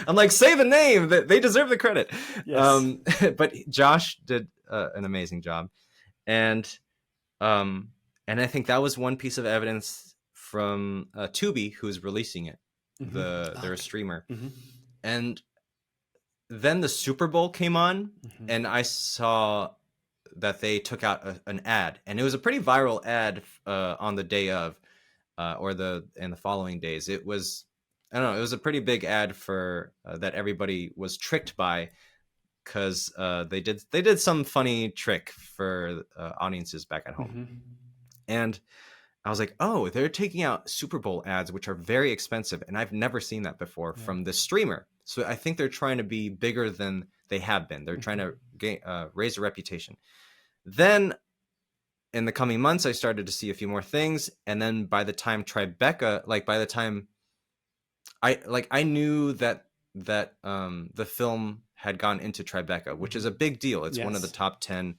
I'm like, say the name, that they deserve the credit. Yes. But Josh did an amazing job. And I think that was one piece of evidence from Tubi, who's releasing it. They're a streamer. And then the Super Bowl came on, and I saw that they took out an ad, and it was a pretty viral ad on the day of, in the following days. It was, I don't know, it was a pretty big ad for that everybody was tricked by, because they did some funny trick for audiences back at home. And I was like, oh, they're taking out Super Bowl ads, which are very expensive, and I've never seen that before from this streamer. So I think they're trying to be bigger than they have been. They're trying to raise a reputation. Then in the coming months, I started to see a few more things. And then by the time Tribeca, I knew that the film had gone into Tribeca, which is a big deal. It's one of the top 10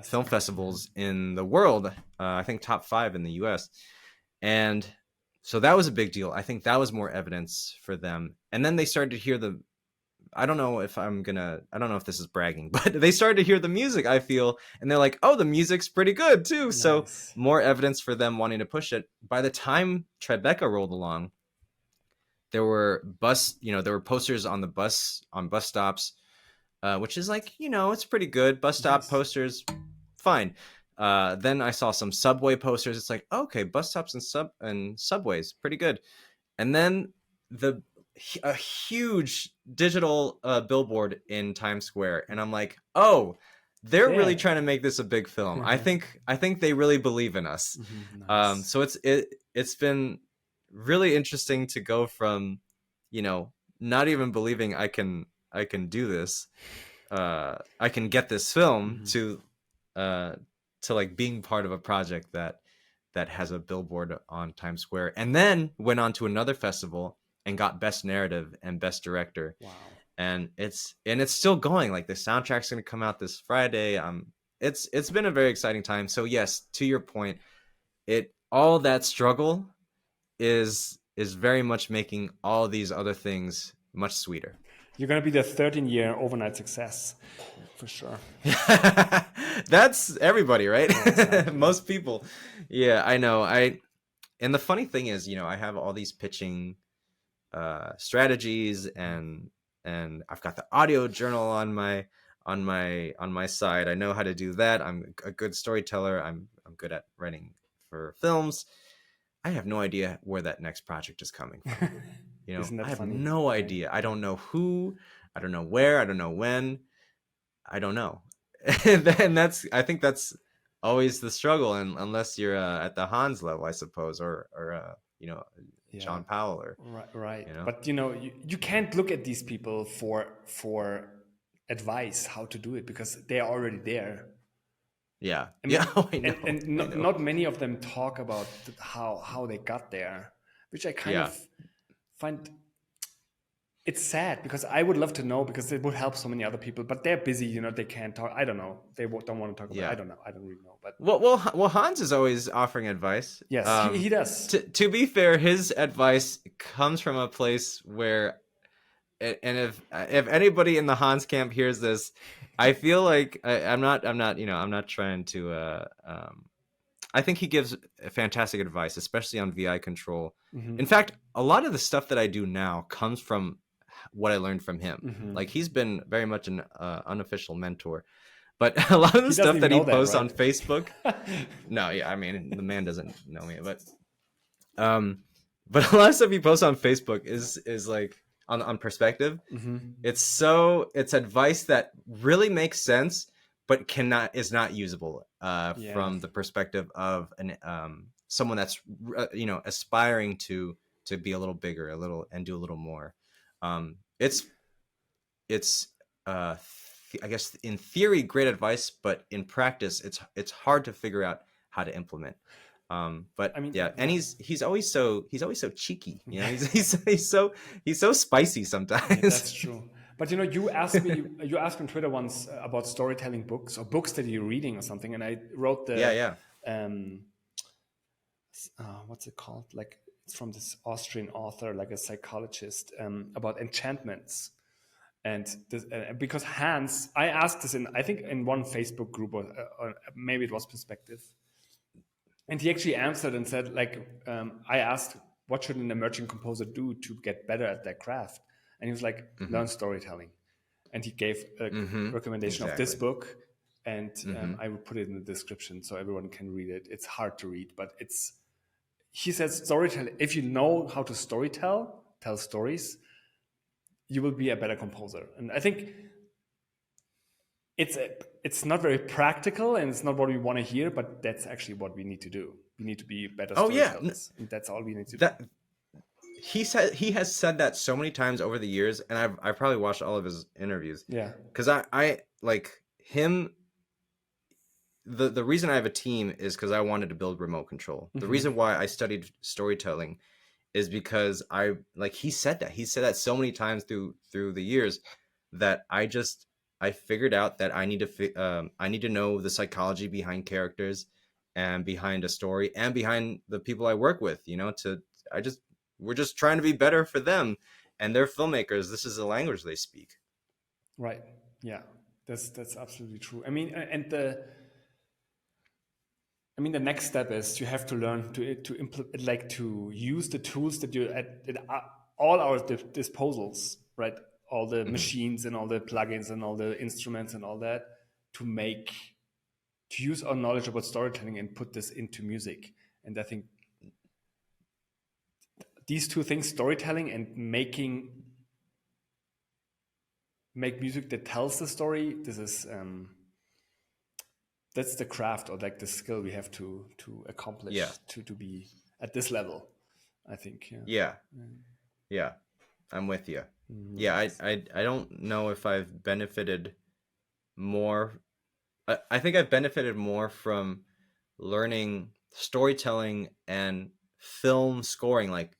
film festivals in the world. I think top 5 in the US. And so that was a big deal. I think that was more evidence for them. And then they started to hear I don't know if this is bragging, but they started to hear the music, I feel, and they're like, oh, the music's pretty good too. Nice. So more evidence for them wanting to push it. By the time Tribeca rolled along, there were posters on bus stops, which is like, it's pretty good. Bus stop posters, fine. Then I saw some subway posters. It's like, okay, bus stops and subways, pretty good. And then a huge digital billboard in Times Square, and I'm like, oh, they're really trying to make this a big film. I think they really believe in us. Nice. So it's been really interesting to go from, not even believing I can do this, I can get this film, to like being part of a project that has a billboard on Times Square, and then went on to another festival and got Best Narrative and Best Director. Wow. And it's still going. Like, the soundtrack's going to come out this Friday. It's been a very exciting time. So yes, to your point, all that struggle is very much making all these other things much sweeter. You're going to be the 13-year overnight success, for sure. That's everybody, right? Yeah, exactly. Most people. Yeah, I know. And the funny thing is, I have all these pitching strategies, and I've got the audio journal on my side. I know how to do that. I'm a good storyteller. I'm good at writing for films. I have no idea where that next project is coming from. I have no idea. I don't know who, I don't know where, I don't know when, I don't know. And I think that's always the struggle, and unless you're at the Hans level, I suppose, or John Powell, or right. But you can't look at these people for advice how to do it, because they are already there. Yeah. I mean, I know. And not many of them talk about how they got there, which I kind of find it's sad, because I would love to know, because it would help so many other people, but they're busy, they can't talk. I don't know. They don't want to talk about it. I don't know. I don't really know. But well, Hans is always offering advice. Yes, he does. To be fair, his advice comes from a place where, and if anybody in the Hans camp hears this, I feel like I'm not trying to. I think he gives fantastic advice, especially on VI control. In fact, a lot of the stuff that I do now comes from what I learned from him. Like, he's been very much an unofficial mentor, but a lot of the stuff that he posts on Facebook. No, yeah, I mean, the man doesn't know me, but a lot of stuff he posts on Facebook is like on perspective. It's advice that really makes sense, but is not usable from the perspective of an someone that's aspiring to be a little bigger, and do a little more. It's I guess in theory great advice, but in practice it's hard to figure out how to implement. But I mean, and he's always so cheeky, he's so spicy sometimes. Yeah, that's true. But you asked me on Twitter once about storytelling books or books that you're reading or something, and I wrote the what's it called? Like, it's from this Austrian author, like a psychologist, about enchantments. And this, because Hans, I asked this I think in one Facebook group, or maybe it was Perspective, and he actually answered and said, like, I asked, what should an emerging composer do to get better at their craft? And he was like, learn storytelling. And he gave a recommendation of this book, and I will put it in the description so everyone can read it. It's hard to read, but he says storytelling. If you know how to tell stories, you will be a better composer. And I think it's not very practical, and it's not what we want to hear, but that's actually what we need to do. We need to be better storytellers. And that's all we need to do. He has said that so many times over the years, and I've probably watched all of his interviews. Yeah. Because I like him. The reason I have a team is because I wanted to build remote control. The reason why I studied storytelling is because he said that so many times through the years, that I figured out that I need to know the psychology behind characters and behind a story and behind the people I work with, we're just trying to be better for them, and they're filmmakers. This is the language they speak. Right. Yeah, that's absolutely true. I mean, and the next step is you have to learn to implement, like, to use the tools that you at all our disposals, right? All the machines and all the plugins and all the instruments and all that, to use our knowledge about storytelling and put this into music. And I think these two things, storytelling and make music that tells the story, this is that's the craft, or like the skill we have to accomplish to be at this level, I think. Yeah, I'm with you. Yeah, I don't know if I've benefited more. I think I've benefited more from learning storytelling and film scoring, like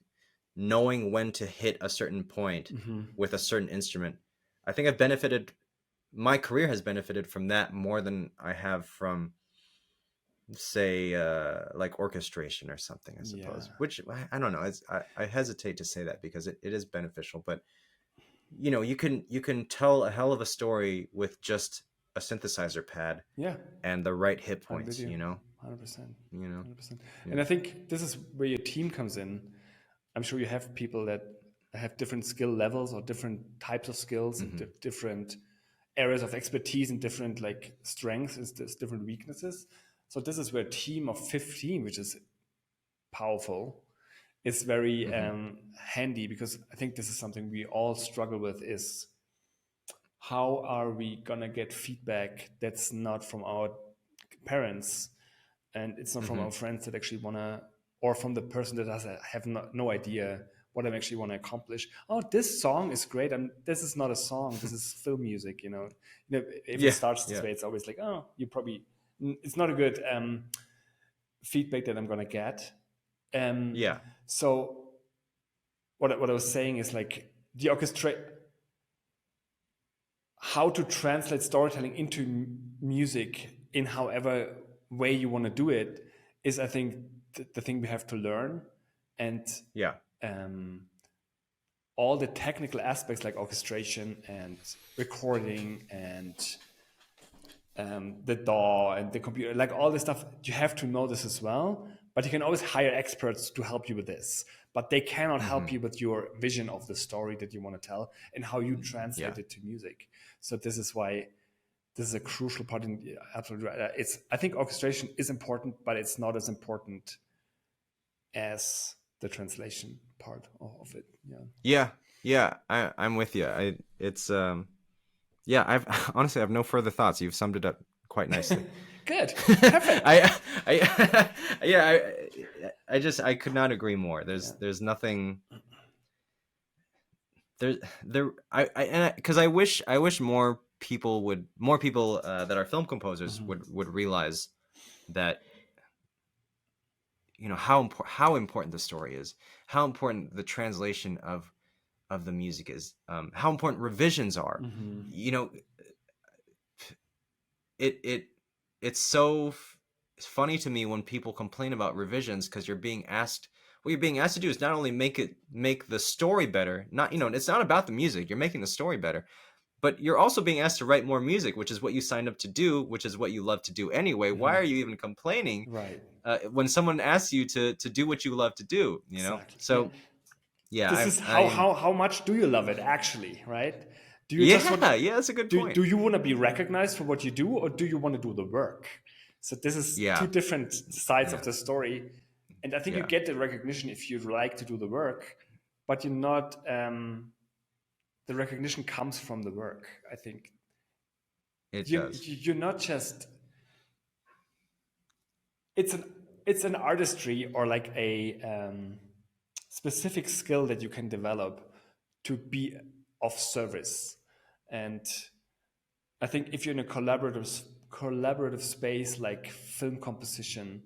knowing when to hit a certain point with a certain instrument. I think my career has benefited from that more than I have from, say, like orchestration or something, I suppose. Which I don't know. I hesitate to say that because it is beneficial, but you can tell a hell of a story with just a synthesizer pad, and the right hit points. 100%. 100%. And I think this is where your team comes in. I'm sure you have people that have different skill levels or different types of skills and different areas of expertise and different like strengths and different weaknesses. So this is where a team of 15, which is powerful, is very handy, because I think this is something we all struggle with, is how are we gonna get feedback that's not from our parents, and it's not from our friends that actually wanna, or from the person that have no idea what I actually want to accomplish. Oh, this song is great, and this is not a song. This is film music. If it starts this way, it's always like, oh, it's not a good feedback that I'm gonna get. So what I was saying is, like, the how to translate storytelling into music in however way you want to do it is, I think, the thing we have to learn. And all the technical aspects like orchestration and recording and the DAW and the computer, like all this stuff, you have to know this as well. But you can always hire experts to help you with this. But they cannot help you with your vision of the story that you want to tell and how you translate it to music. So this is why this is a crucial part. Absolutely right. I think orchestration is important, but it's not as important as the translation part of it. I'm with you. I've honestly, I have no further thoughts. You've summed it up quite nicely. Good. Perfect. I could not agree more. There's nothing because I wish more people that are film composers would realize that, you know, how important the story is, how important the translation of the music is, how important revisions are. You know, it's so funny to me when people complain about revisions, because you're being asked, what you're being asked to do is not only make the story better, not, you know, it's not about the music, you're making the story better, but you're also being asked to write more music, which is what you signed up to do, which is what you love to do anyway. Why are you even complaining, Right. When someone asks you to do what you love to do, you know? Exactly. So yeah, This is how much do you love it actually, right? Do you just want, that's a good point. do you want to be recognized for what you do, or do you want to do the work? So this is two different sides of the story. And I think you get the recognition if you like to do the work, but you're not, the recognition comes from the work, I think. It does. You're not just, it's an artistry or like a specific skill that you can develop to be of service. And I think if you're in a collaborative space like film composition,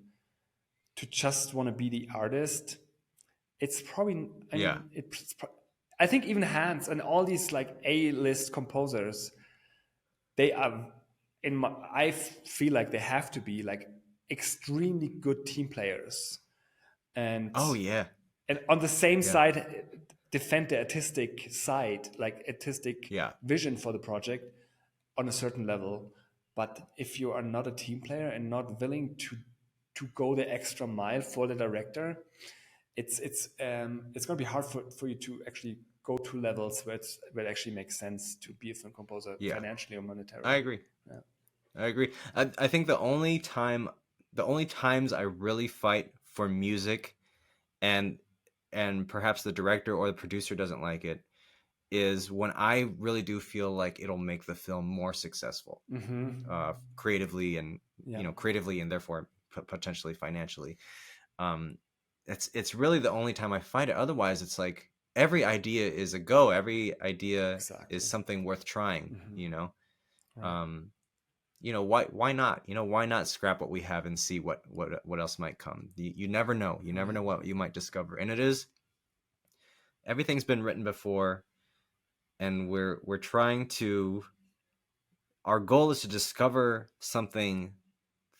to just want to be the artist, it's probably, I think even Hans and all these like A-list composers, they are I feel like they have to be like extremely good team players, and and on the same side defend the artistic side, like artistic vision for the project on a certain level. But if you are not a team player and not willing to go the extra mile for the director, it's going to be hard for you to actually go to levels where it actually makes sense to be a film composer financially or monetarily. I agree. I agree. I think the only times I really fight for music, and perhaps the director or the producer doesn't like it, is when I really do feel like it'll make the film more successful, creatively and creatively, and therefore potentially financially. It's really the only time I fight it. Otherwise, it's like every idea is a go. Every idea is something worth trying. You know. Right. You know, why not? You know, why not scrap what we have and see what else might come? You never know. You never know what you might discover. And everything's been written before, and we're trying to. Our goal is to discover something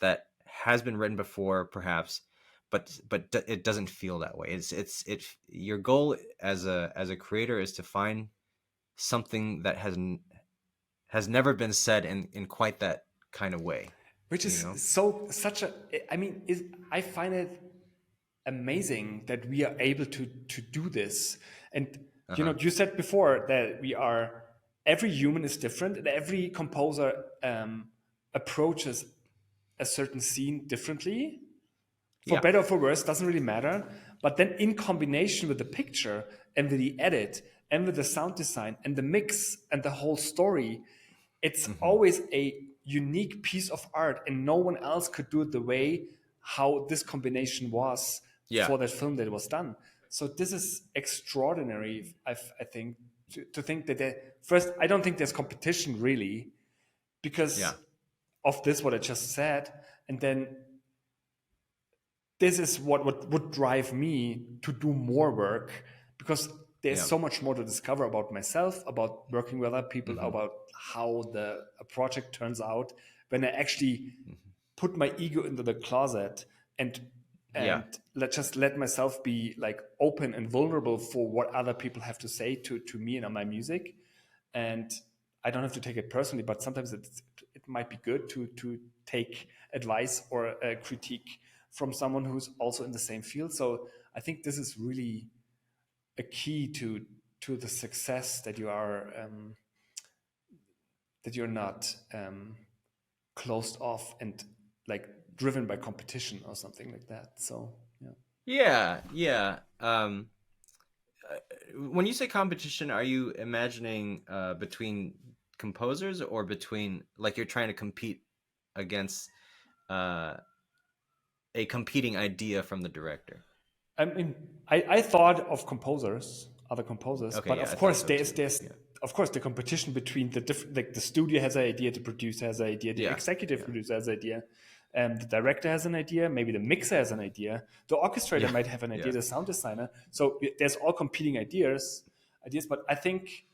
that has been written before, perhaps, but it doesn't feel that way. It's your goal as a creator is to find something that has never been said in quite that kind of way, which is I find it amazing that we are able to do this. And you know, you said before that every human is different, and every composer approaches a certain scene differently, for better or for worse, doesn't really matter. But then in combination with the picture and with the edit and with the sound design and the mix and the whole story, it's always a unique piece of art, and no one else could do it the way how this combination was for that film that was done. So this is extraordinary, I think, to think that first, I don't think there's competition really because of this, what I just said. And then this is what would drive me to do more work, because there's so much more to discover about myself, about working with other people, about how a project turns out when I actually put my ego into the closet and let myself be like open and vulnerable for what other people have to say to me and on my music. And I don't have to take it personally, but sometimes it might be good to take advice or a critique from someone who's also in the same field. So I think this is really a key to the success, that you are that you're not closed off and like driven by competition or something like that. So when you say competition, are you imagining between composers, or between, like, you're trying to compete against a competing idea from the director. I mean, I thought of other composers, Okay, but yeah, of I course thought so too. there's of course the competition between the different, like the studio has an idea, the producer has an idea, the Yeah, executive producer has an idea, the director has an idea, maybe the mixer has an idea, the orchestrator might have an idea, the sound designer. So there's all competing ideas. But I think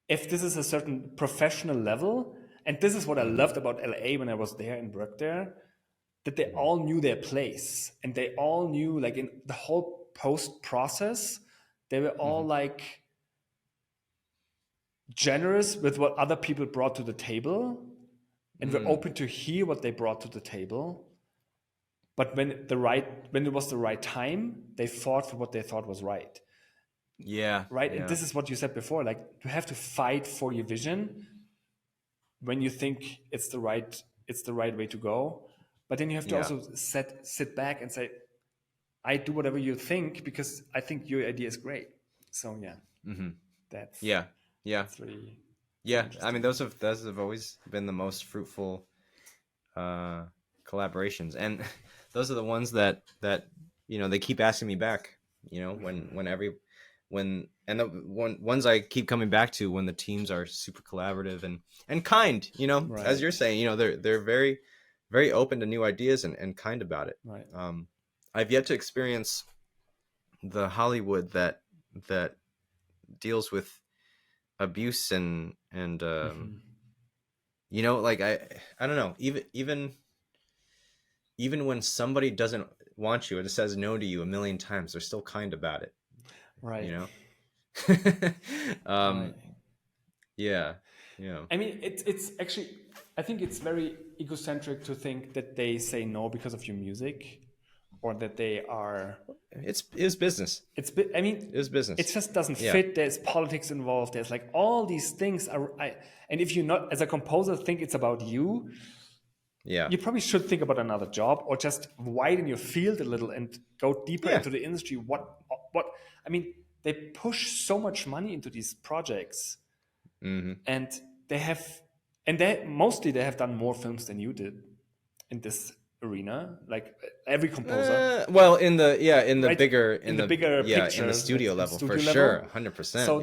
if this is a certain professional level, and this is what I loved about LA when I was there and worked there, that they all knew their place, and they all knew, like, in the whole post process, they were all like generous with what other people brought to the table, and were open to hear what they brought to the table. But when it was the right time, they fought for what they thought was right. Right. And this is what you said before, like, you have to fight for your vision when you think it's the right way to go. But then you have to also sit back and say, I do whatever you think because I think your idea is great. So that's that's really I mean, those have always been the most fruitful collaborations, and those are the ones that they keep asking me back. When the ones I keep coming back to, when the teams are super collaborative and kind, as you're saying, they're very, very open to new ideas and kind about it. Right. I've yet to experience the Hollywood that deals with abuse and like I don't know, even when somebody doesn't want you and says no to you a million times, they're still kind about it. Right. Right. Yeah. I mean, it's actually, I think it's very egocentric to think that they say no because of your music, or that they are. It's business. I mean, it's business. It just doesn't fit. There's politics involved. There's like all these things. And if you not, as a composer, think it's about you, you probably should think about another job, or just widen your field a little and go deeper into the industry. What I mean, they push so much money into these projects, and they have done more films than you did in this arena, like every composer. Well, in the bigger picture, in the studio like, level, studio for level. sure, 100%. So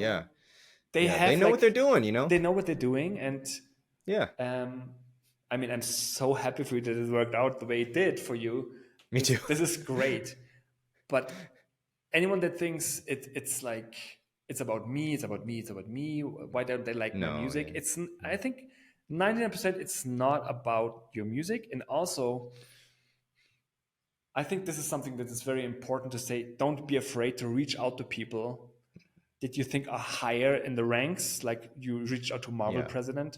they know what they're doing, They know what they're doing, and I mean, I'm so happy for you that it worked out the way it did for you. Me too. This is great. But anyone that thinks it's like it's about me, why don't they like my music? It's, I think 99% it's not about your music. And also, I think this is something that is very important to say. Don't be afraid to reach out to people that you think are higher in the ranks, like you reached out to Marvel president.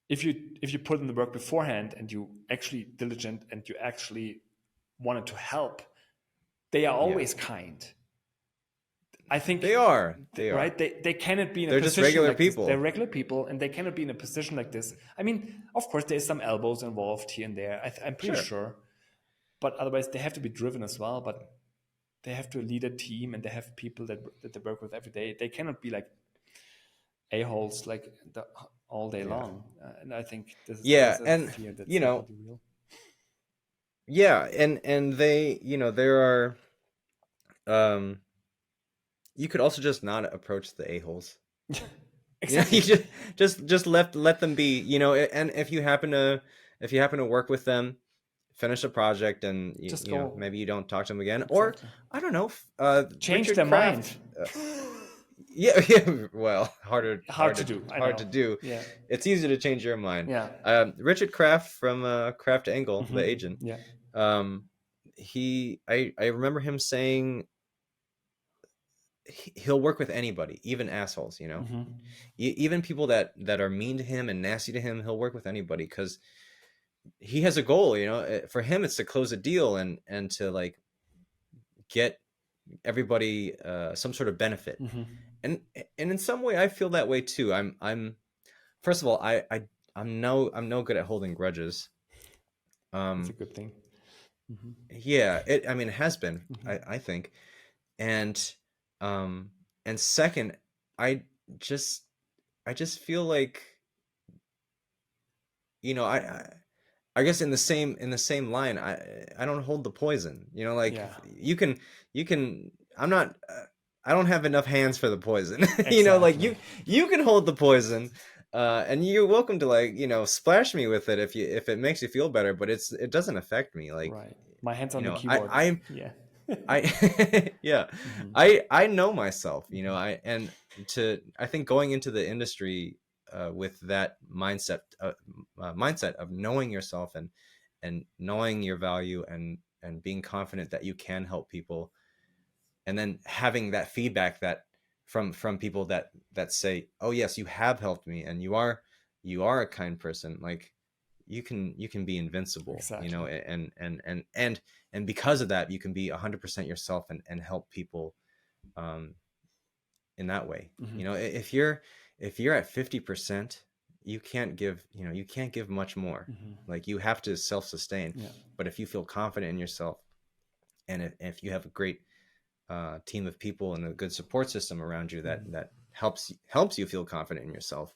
If you put in the work beforehand and you actually diligent and you actually wanted to help, they are always kind. I think they are right. They cannot be in They're a position just regular like people. This. They're regular people, and they cannot be in a position like this. I mean, of course, there's some elbows involved here and there. I'm pretty sure, but otherwise they have to be driven as well. But they have to lead a team, and they have people that they work with every day. They cannot be like a-holes like all day long. And I think this is and fear that's real. And they, there are you could also just not approach the a-holes. Exactly. You just let them be, and if you happen to work with them, finish a project, and you know, maybe you don't talk to them again. Exactly. Or I don't know, change their mind. Well, hard to do. Yeah. It's easy to change your mind. Yeah. Richard Kraft from Kraft Angle, the agent. Yeah. I remember him saying he'll work with anybody, even assholes, even people that are mean to him and nasty to him. He'll work with anybody because he has a goal. For him, it's to close a deal and to like get everybody some sort of benefit. And in some way I feel that way too. I'm first of all, I'm no good at holding grudges. It's a good thing. Yeah, it has been, I think. And second, I just feel like I guess in the same line, I don't hold the poison. Like Yeah. you can. I'm not. I don't have enough hands for the poison. Like Exactly. you can hold the poison, and you're welcome to like splash me with it if it makes you feel better. But it doesn't affect me. Like Right. My hands on the you know keyboard. I Yeah. I yeah Mhm. I know myself. I think going into the industry with that mindset of knowing yourself and knowing your value and being confident that you can help people, and then having that feedback that from people that say, oh yes, you have helped me and you are a kind person, like you can be invincible, Exactly. and because of that you can be 100% yourself and help people um in that way. Mhm. If you're at 50%, you can't give much more. Mhm. Like you have to self-sustain. Yeah. But if you feel confident in yourself, and if you have a great team of people and a good support system around you that helps you feel confident in yourself,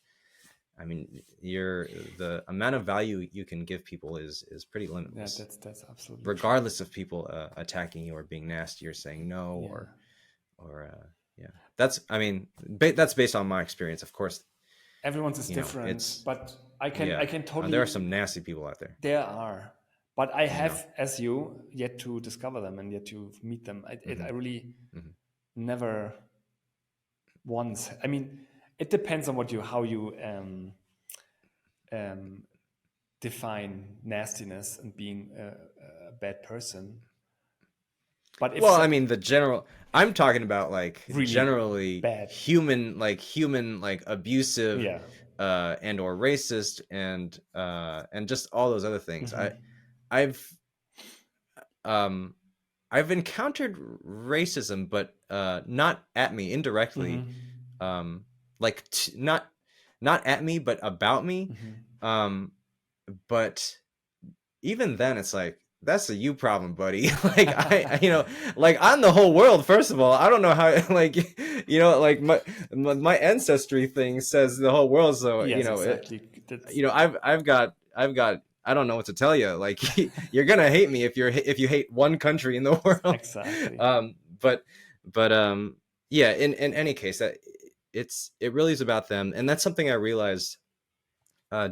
I mean, the amount of value you can give people is pretty Yeah, limitless, that's absolutely true. regardless of people attacking you or being nasty or saying no, Yeah. or yeah. That's based on my experience, of course. Everyone's is different, It's but I yeah. can There totally. are some nasty people out there. There are, but I You know. have, as you, yet to discover them and yet to meet them. Hmm. I really Hmm. never once. I mean, it depends on how you um, define nastiness and being a bad person. But if Well, I mean, I'm talking about like really generally bad, human like abusive, yeah. and or racist and just all those other things. Hmm. I've um I've encountered racism, but not at me, indirectly, Hmm. like not at me, but about me. Hmm. Um, but even then it's like that's a you problem, buddy. Like like I'm the whole world. First of all, I don't know how like like my ancestry thing says the whole world. So Yes, exactly. That's I've got I don't know what to tell you. Like you're gonna hate me if you hate one country in the world. exactly. But yeah. In any case, it really is about them, and that's something I realized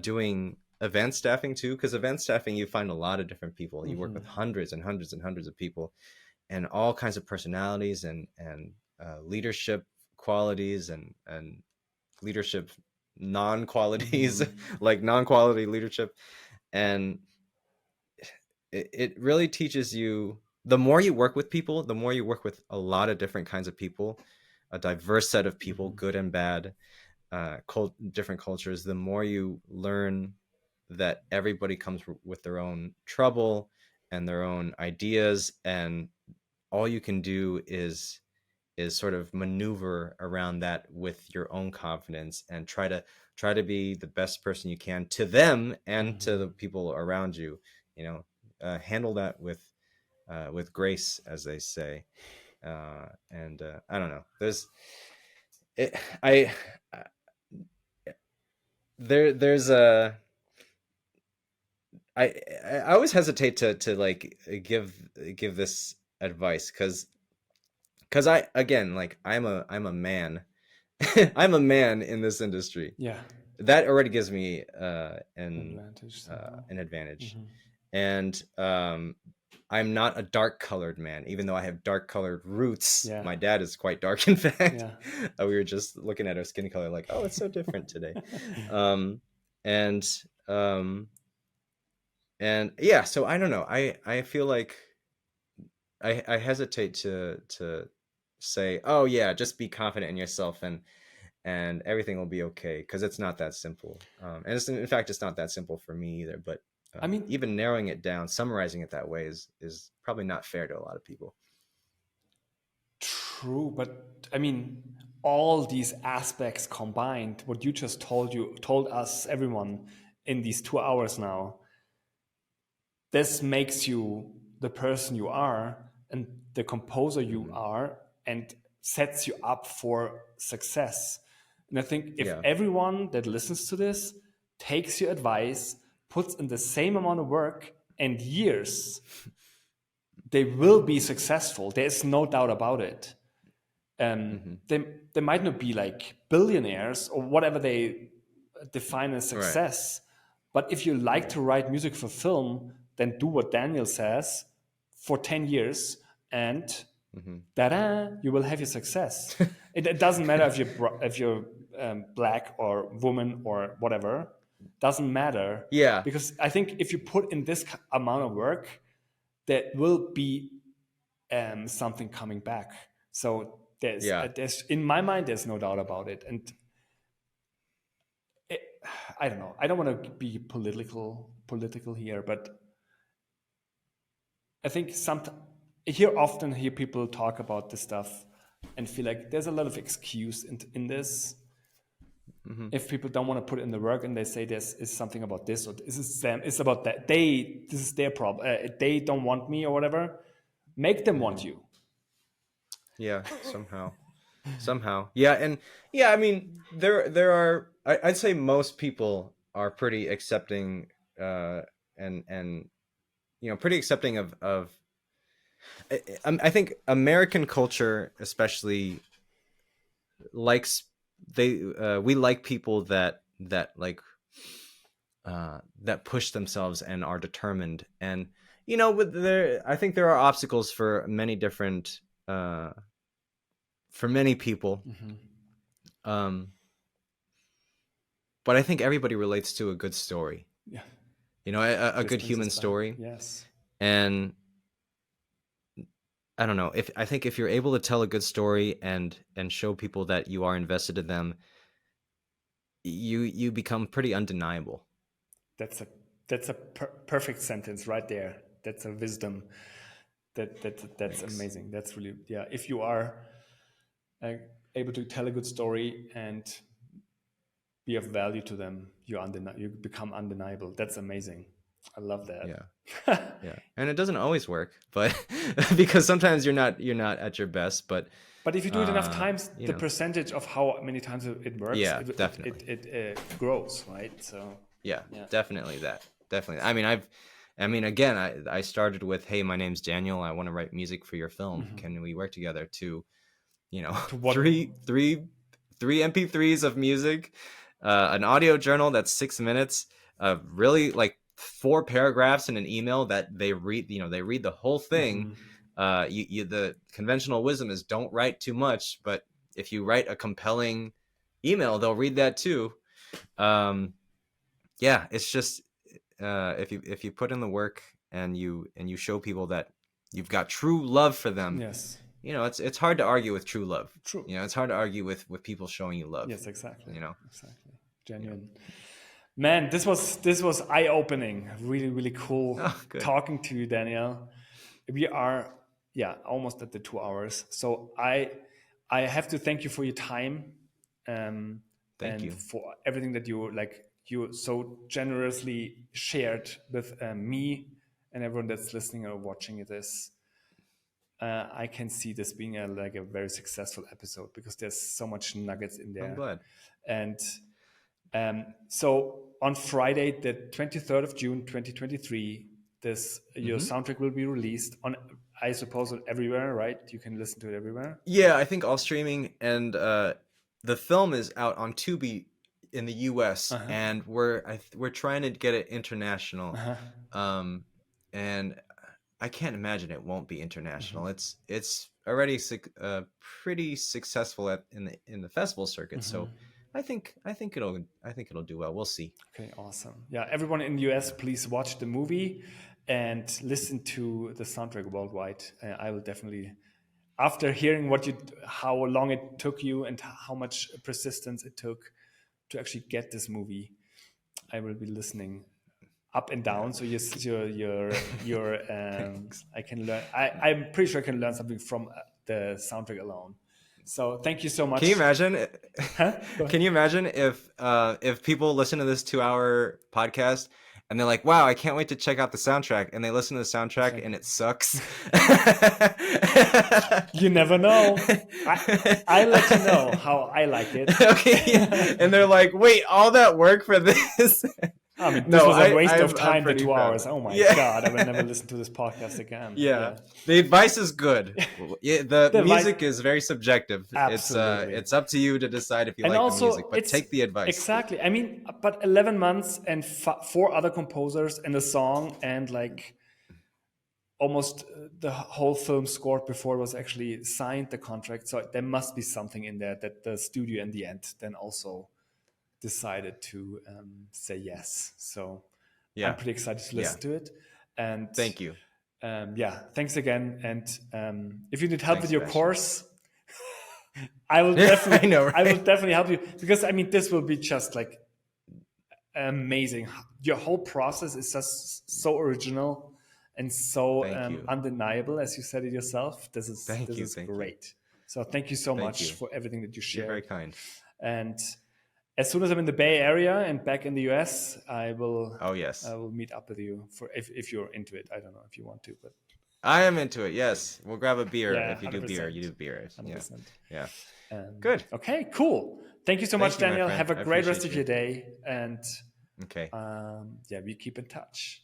doing event staffing too, because event staffing you find a lot of different people. You work Hmm. with hundreds and hundreds and hundreds of people, and all kinds of personalities and leadership qualities and leadership non-qualities, Hmm. like non-quality leadership. And it really teaches you, the more you work with people, the more you work with a lot of different kinds of people, a diverse set of people, Hmm. good and bad, different cultures, the more you learn that everybody comes with their own trouble and their own ideas, and all you can do is sort of maneuver around that with your own confidence and try to be the best person you can to them and to the Hmm. people around you. Handle that with grace, as they say. And I don't know, there's it, I there's a I I always hesitate to like give this advice, because I, again, like I'm a man. I'm a man in this industry. Yeah. That already gives me Advantage somehow. an advantage. Hmm. And I'm not a dark colored man, even though I have dark colored roots. Yeah. My dad is quite dark, in fact. Yeah. We were just looking at our skin color like, oh, it's so different today. um and um and yeah, so I don't know, I feel like I hesitate to say, oh yeah, just be confident in yourself and everything will be okay, because it's not that simple. And in fact, it's not that simple for me either. But I mean, even narrowing it down, summarizing it that way is probably not fair to a lot of people. true, but I mean, all these aspects combined, what you just told us, everyone, in these 2 hours now, this makes you the person you are and the composer you Hmm. are, and sets you up for success. And I think if Yeah. everyone that listens to this takes your advice, puts in the same amount of work and years, they will be successful. There's no doubt about it. They might not be like billionaires or whatever they define as success. But if you like to write music for film, then do what Daniel says for 10 years and ta-da, you will have your success. It doesn't matter if you're black or woman or whatever. Doesn't matter. Yeah. Because I think if you put in this amount of work, there will be something coming back. So there's in my mind, there's no doubt about it. And I don't know. I don't want to be political here, but I think often hear people talk about this stuff and feel like there's a lot of excuse in this. If people don't want to put in the work and they say this is something about this or this is them, it's about that this is their problem. They don't want me or whatever. Make them want you. Yeah, somehow. Yeah, and I mean there are. I'd say most people are pretty accepting, and pretty accepting of. I think American culture especially likes. We like people that like that push themselves and are determined, and I think there are obstacles for many different for many people, but I think everybody relates to a good story. A good human story. Yes. And I don't know, I think if you're able to tell a good story and show people that you are invested in them, you become pretty undeniable. That's a perfect sentence right there. That's a wisdom. That's Thanks. Amazing. That's really, if you are able to tell a good story and be of value to them, you become undeniable. That's amazing. I love that. Yeah. And it doesn't always work, but because sometimes you're not at your best, but if you do it enough times, the percentage of how many times it works, definitely it grows, right? So definitely. I mean, again, I started with, hey, my name's Daniel. I want to write music for your film. Can we work together? To three MP3s of music, an audio journal that's 6 minutes, really like 4 paragraphs in an email that they read. They read the whole thing. The conventional wisdom is don't write too much, but if you write a compelling email, they'll read that too. It's just if you put in the work and you show people that you've got true love for them. Yes. It's hard to argue with true love. True. It's hard to argue with people showing you love. Yes, exactly. Exactly. Genuine. Yeah. Man, this was eye-opening. Really, really cool talking to you, Daniel. We are almost at the 2 hours. So I have to thank you for your time. Thank you for everything that you so generously shared with me and everyone that's listening or watching this. I can see this being a very successful episode because there's so much nuggets in there. I'm glad. And so on Friday, the 23rd of June, 2023, your soundtrack will be released on, I suppose, everywhere, right? You can listen to it everywhere. Yeah, I think all streaming, and the film is out on Tubi in the U.S. and we're trying to get it international. And I can't imagine it won't be international. It's already pretty successful in the festival circuit. So I think it'll do well. We'll see. Okay, awesome. Yeah, everyone in the US, please watch the movie and listen to the soundtrack worldwide. I will definitely, after hearing how long it took you and how much persistence it took to actually get this movie, I will be listening up and down. So your I can learn. I'm pretty sure I can learn something from the soundtrack alone. So thank you so much. Can you imagine? Can you imagine if people listen to this 2-hour podcast and they're like, "Wow, I can't wait to check out the soundtrack," and they listen to the soundtrack and it sucks? You never know. I let you know how I like it. Okay, yeah. And they're like, "Wait, all that work for this?" I mean, this No, was a waste I'm of time, the pretty 2 proud hours. of it. Oh my Yeah. God, I will never listen to this podcast again. Yeah. The advice is good. Yeah, the The advice- music is very subjective. Absolutely. It's up to you to decide if you And like also, the music, but it's take the advice. Exactly. I mean, but 11 months and 4 other composers and a song and like almost the whole film scored before it was actually signed the contract. So there must be something in there that the studio in the end then also decided to say yes. So Yeah. I'm pretty excited to listen to it. And Thank you. Thanks again. And if you need help with your Sebastian. course, I will definitely, I know, right? I will definitely help you, because I mean, this will be just like amazing. Your whole process is just so original and so Thank you. undeniable, as you said it yourself. This is Thank you. great. So thank you so much you. for everything that you You're very shared. kind. And as soon as I'm in the Bay Area and back in the US, I will. Oh, yes. I will meet up with you for if you're into it. I don't know if you want to, but I am into it. Yes. We'll grab a beer. Yeah, If you do beer, 100%. you do beer. Yeah. 100%. Yeah. Um, Good. Okay, cool. Thank you so much, you, my Daniel. friend. Have a I great rest appreciate of your day. And Okay. yeah, we keep in touch.